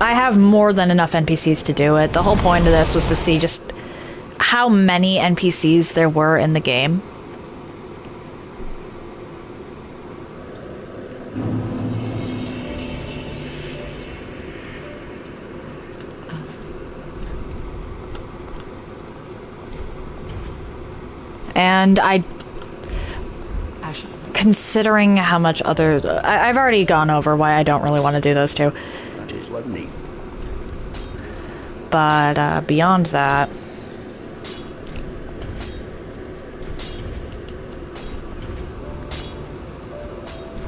I have more than enough NPCs to do it. The whole point of this was to see just how many NPCs there were in the game. And considering how much I've already gone over why I don't really want to do those two. That is what neat. But beyond that...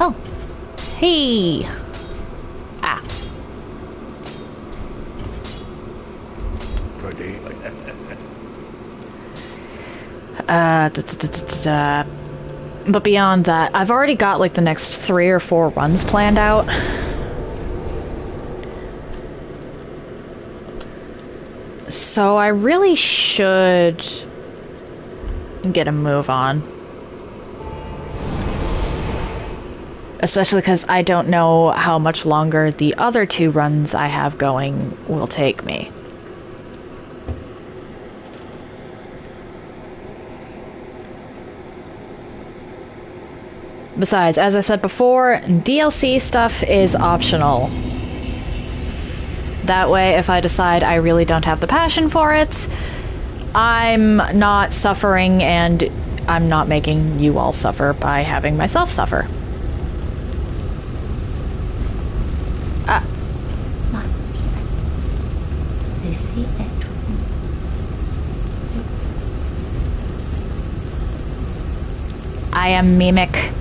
Oh. Hey! Ah. Pretty. But beyond that, I've already got like the next 3 or 4 runs planned out. So I really should get a move on. Especially because I don't know how much longer the other 2 runs I have going will take me. Besides, as I said before, DLC stuff is optional. That way, if I decide I really don't have the passion for it, I'm not suffering and I'm not making you all suffer by having myself suffer. I am Mimic.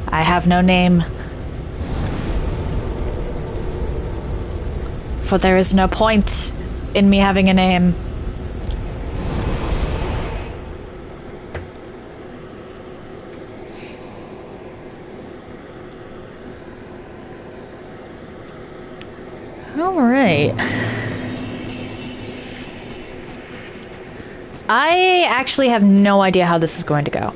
I have no name. For there is no point in me having a name. Alright. I actually have no idea how this is going to go.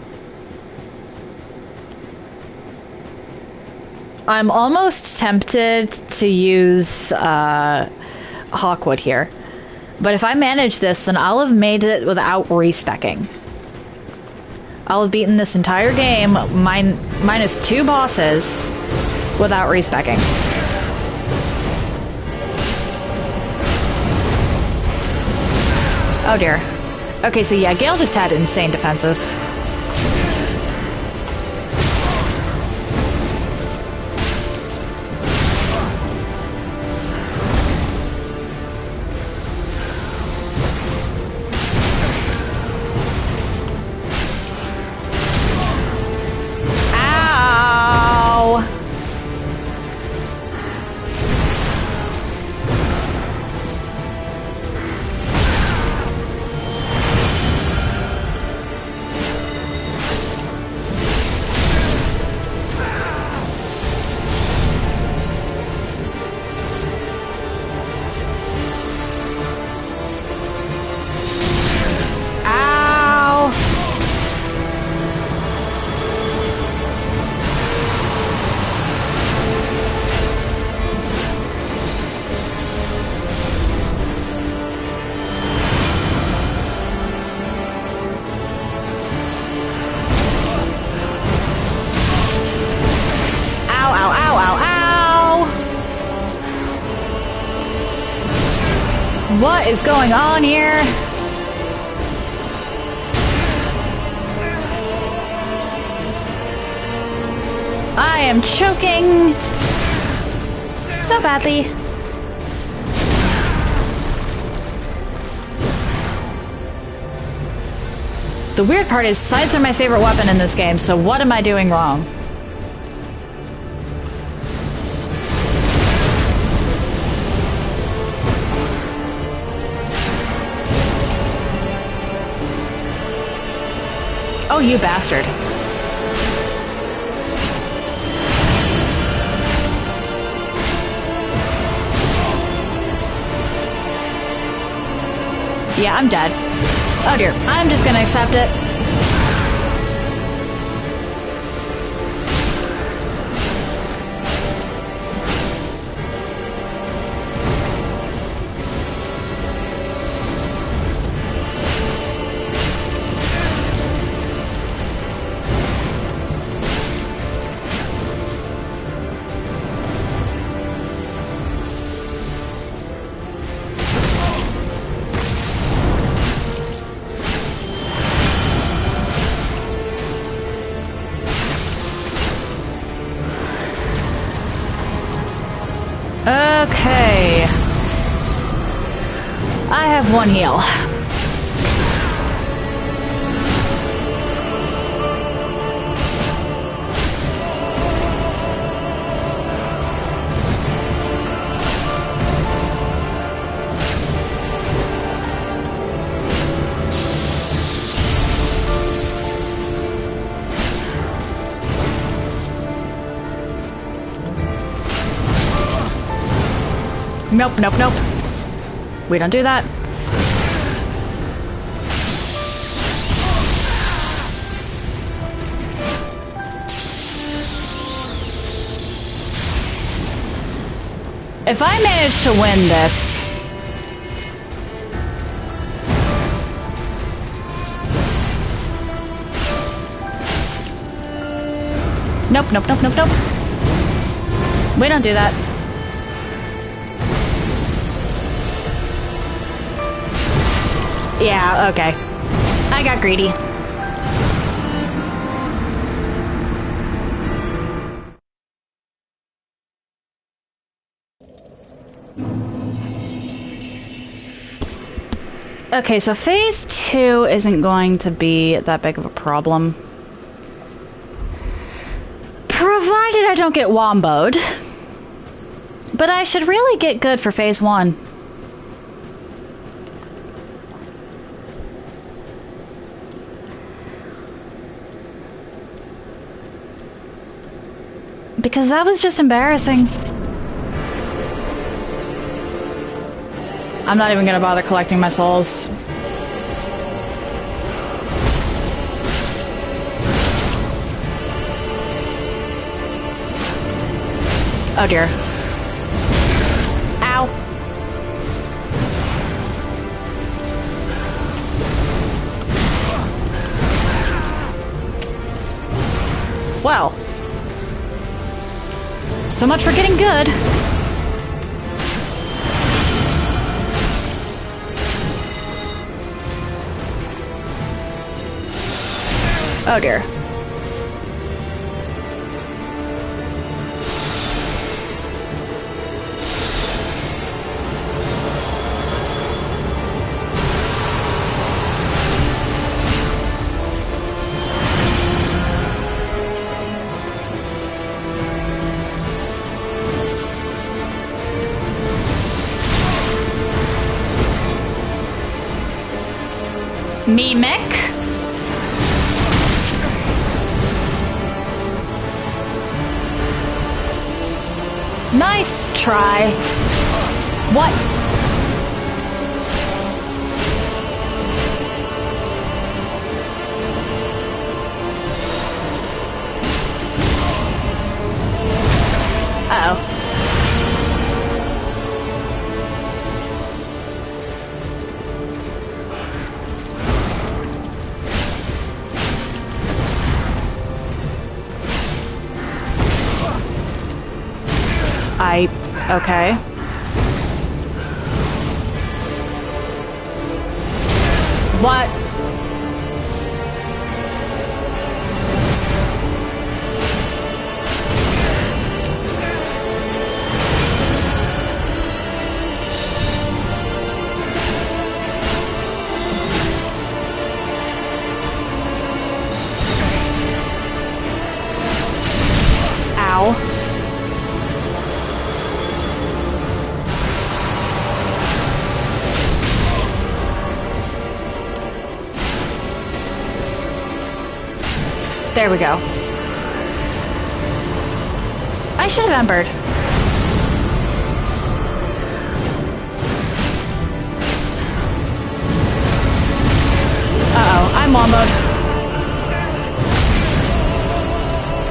I'm almost tempted to use Hawkwood here. But if I manage this, then I'll have made it without respecking. I'll have beaten this entire game, minus 2 bosses, without respecking. Oh dear. Okay, so yeah, Gale just had insane defenses. What is going on here? I am choking so badly. The weird part is scythes are my favorite weapon in this game, so what am I doing wrong? Oh, you bastard. Yeah, I'm dead. Oh dear, I'm just gonna accept it. Okay. I have one heal. Nope, nope, nope. We don't do that. If I manage to win this... Nope, nope, nope, nope, nope. We don't do that. Yeah, okay. I got greedy. Okay, so phase 2 isn't going to be that big of a problem. Provided I don't get womboed. But I should really get good for phase 1. Because that was just embarrassing. I'm not even gonna bother collecting my souls. Oh dear. Ow. Well. So much for getting good. Oh dear. Mimic. Nice try. What? Uh-oh. Okay. What? Ow. There we go. I should have embered. Uh-oh, I'm womboed.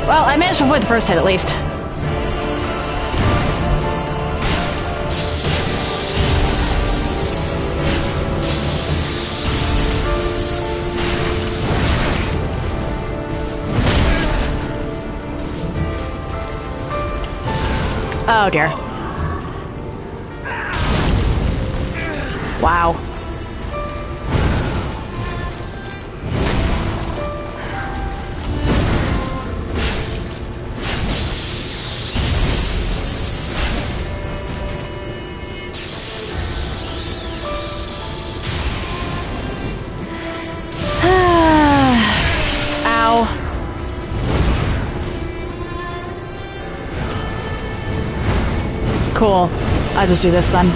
Well, I managed to avoid the first hit at least. Oh dear. Wow. Ow. Cool. I'll just do this then.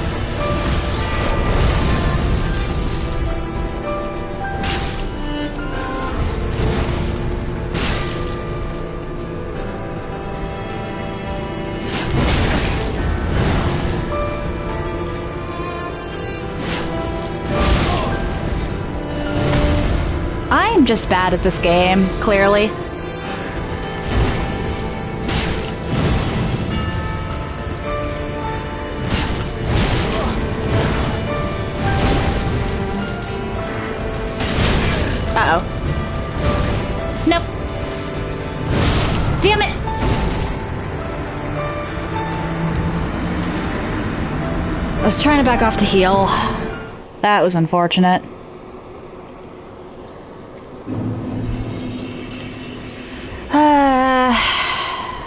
I'm just bad at this game, clearly. Uh-oh. Nope. Damn it! I was trying to back off to heal. That was unfortunate.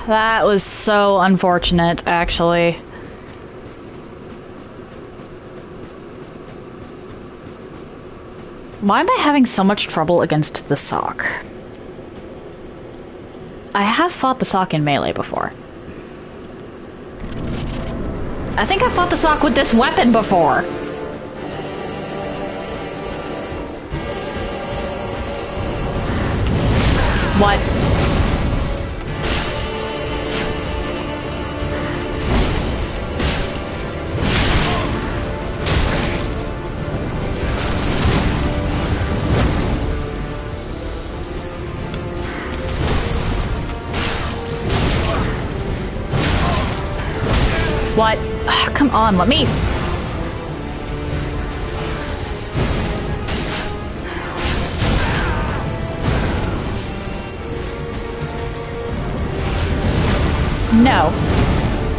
That was so unfortunate, actually. Why am I having so much trouble against the sock? I have fought the sock in melee before. I think I fought the sock with this weapon before. What? What? Ugh, come on, let me... No.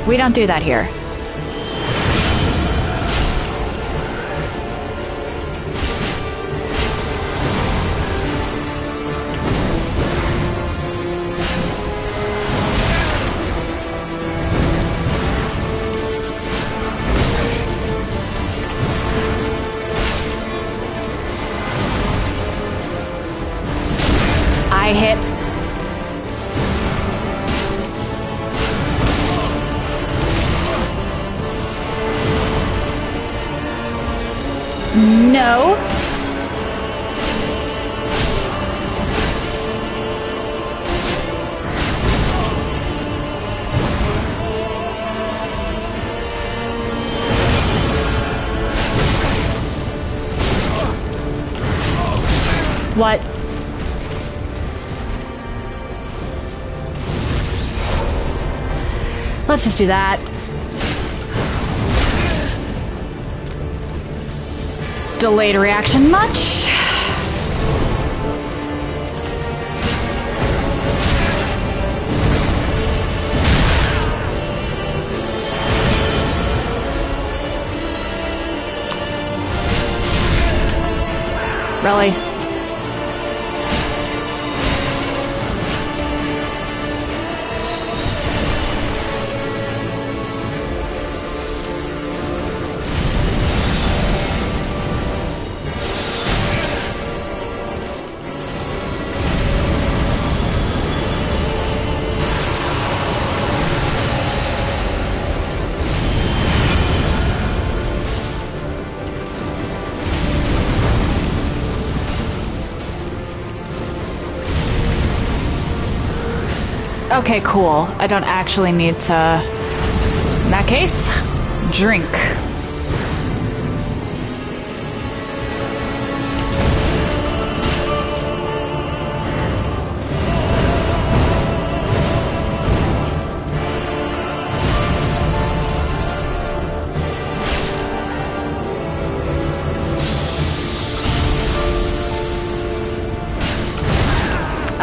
We don't do that here. I hit. No. What? Let's just do that. Delayed reaction much? Really? Okay, cool. I don't actually need to... In that case, drink.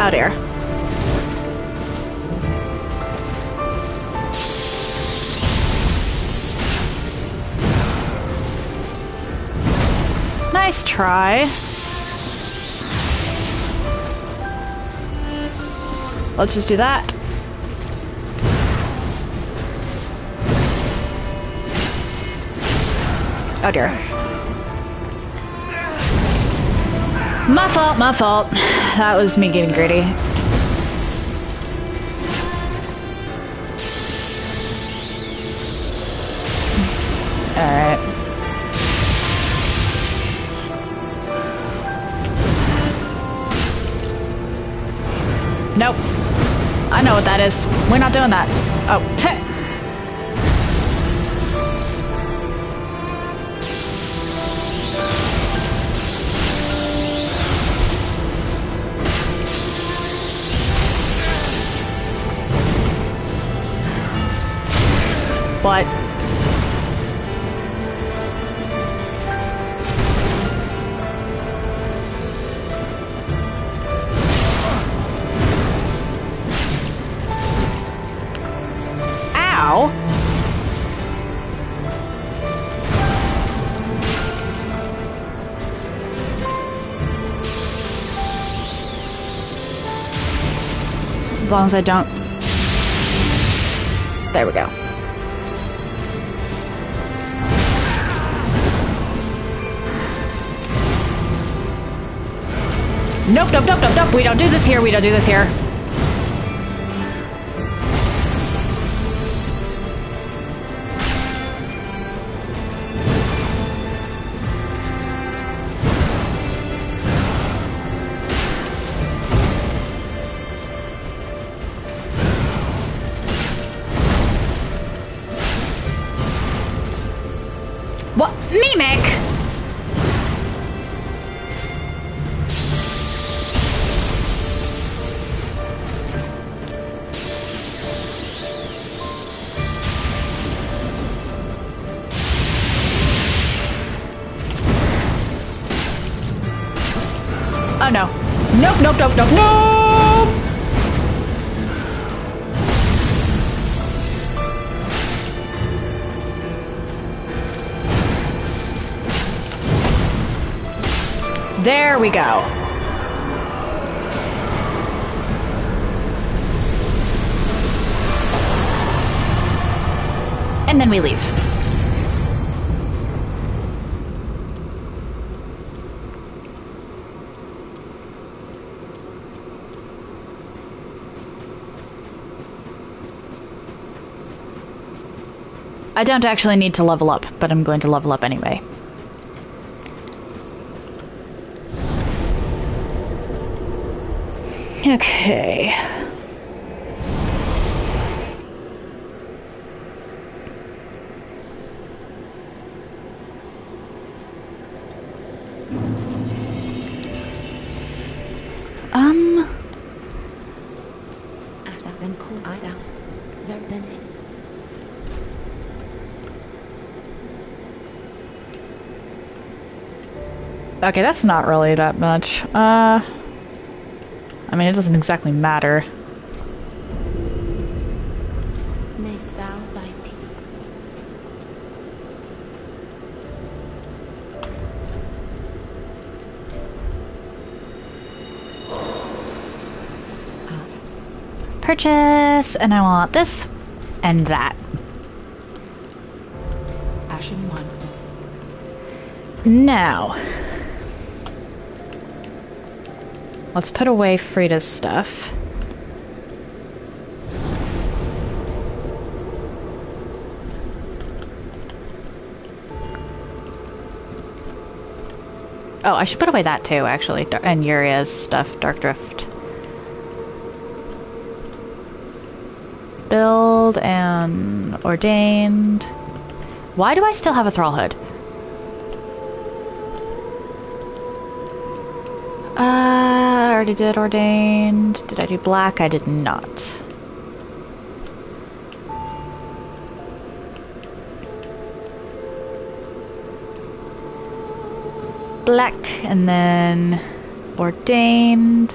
Oh dear. Nice try. Let's just do that. Oh dear. My fault, my fault. That was me getting greedy. Alright. Nope. I know what that is. We're not doing that. Oh, heh. But ow. As long as I don't. There we go. Nope, nope, nope, nope, nope. We don't do this here. We don't do this here. What? Mimic? Oh no. Nope, nope, nope, nope, nope! There we go. And then we leave. I don't actually need to level up, but I'm going to level up anyway. Okay. Then call I down. Then Okay, that's not really that much. I mean, it doesn't exactly matter. mayst thou thy people. Purchase, and I want this and that. Ashen 1. Now, let's put away Frida's stuff. Oh, I should put away that too, actually, and Uria's stuff, Dark Drift. Thralled and Ordained. Why do I still have a Thrallhood? I already did Ordained. Did I do Black? I did not. Black, and then Ordained,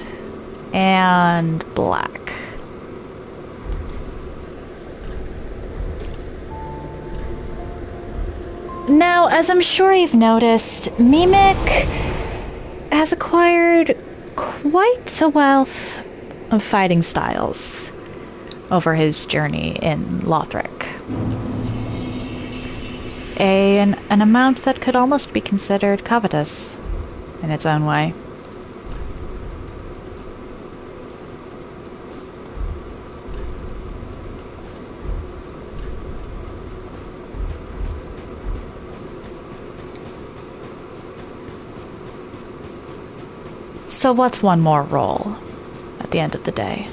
and Black. Now, as I'm sure you've noticed, Mimic has acquired quite a wealth of fighting styles over his journey in Lothric. An amount that could almost be considered covetous in its own way. So what's one more roll at the end of the day?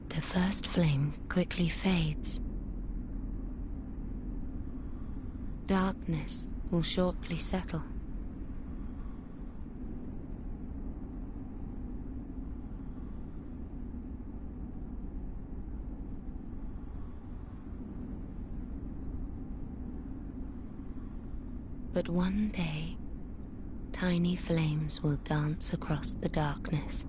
The first flame quickly fades. Darkness will shortly settle. But one day, tiny flames will dance across the darkness.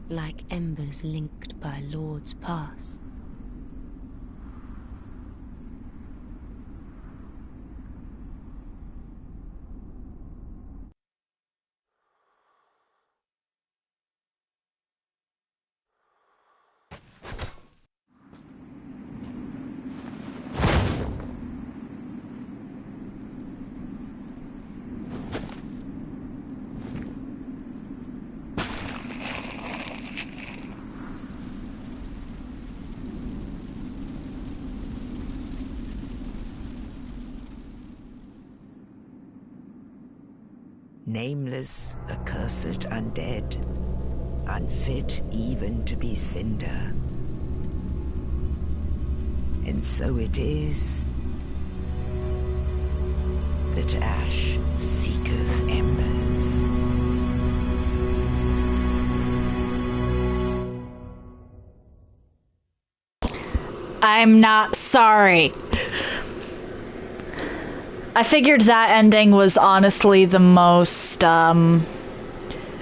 Like embers linked by Lord's pass. Nameless, accursed undead, unfit even to be cinder. And so it is that ash seeketh embers. I'm not sorry. I figured that ending was honestly the most,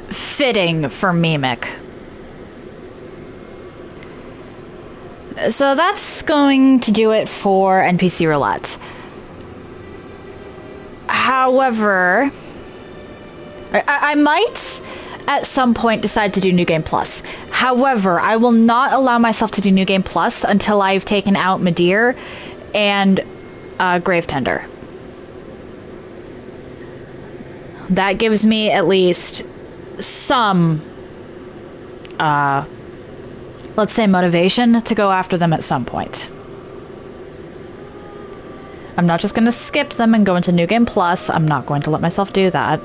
fitting for Mimic. So that's going to do it for NPC Roulette. However, I might at some point decide to do New Game Plus. However, I will not allow myself to do New Game Plus until I've taken out Midir and Gravetender. that gives me at least some, let's say, motivation to go after them at some point. I'm not just going to skip them and go into New Game Plus. I'm not going to let myself do that.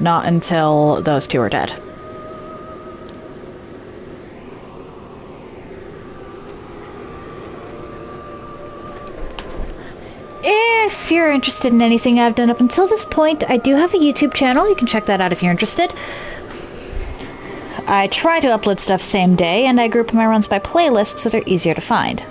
Not until those two are dead. If you're interested in anything I've done up until this point, I do have a YouTube channel. You can check that out if you're interested. I try to upload stuff same day, and I group my runs by playlists so they're easier to find.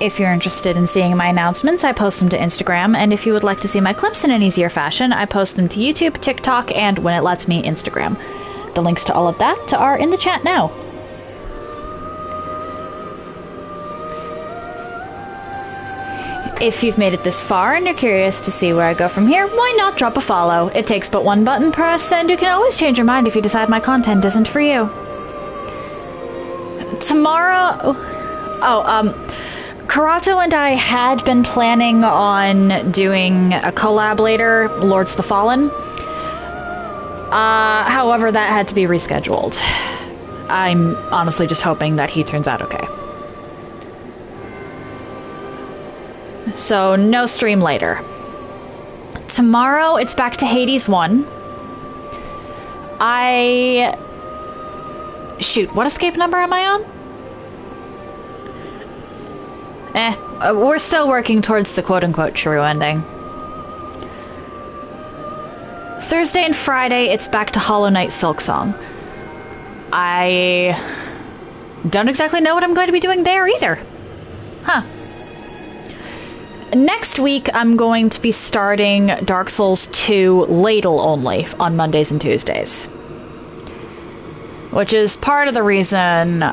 If you're interested in seeing my announcements, I post them to Instagram, and if you would like to see my clips in an easier fashion, I post them to YouTube, TikTok, and when it lets me, Instagram. The links to all of that are in the chat now. If you've made it this far and you're curious to see where I go from here, why not drop a follow? It takes but one button press, and you can always change your mind if you decide my content isn't for you. Tomorrow... Karato and I had been planning on doing a collab later, Lords of the Fallen. However, that had to be rescheduled. I'm honestly just hoping that he turns out okay. So, no stream later. Tomorrow, it's back to Hades 1. Shoot, what escape number am I on? We're still working towards the quote-unquote true ending. Thursday and Friday, it's back to Hollow Knight Silksong. I don't exactly know what I'm going to be doing there either. Huh. Next week, I'm going to be starting Dark Souls 2 Ladle only on Mondays and Tuesdays. Which is part of the reason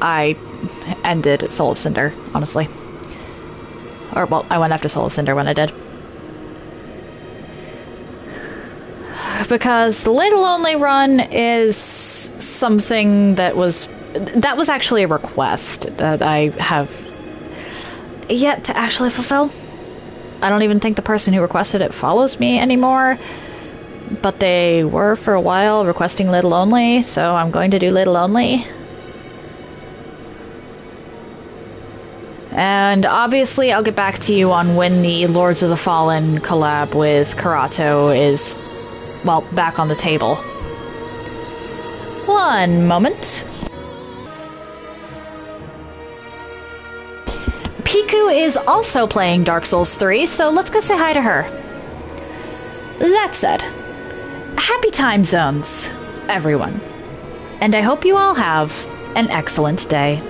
I ended Soul of Cinder, honestly. Or, well, I went after Soul of Cinder when I did. Because the Ladle only run is something that was actually a request that I have yet to actually fulfill. I don't even think the person who requested it follows me anymore, but they were for a while requesting Ladle only, so I'm going to do Ladle only. And obviously I'll get back to you on when the Lords of the Fallen collab with Karato is, well, back on the table. One moment. Piku is also playing Dark Souls 3, so let's go say hi to her. That said, happy time zones, everyone. And I hope you all have an excellent day.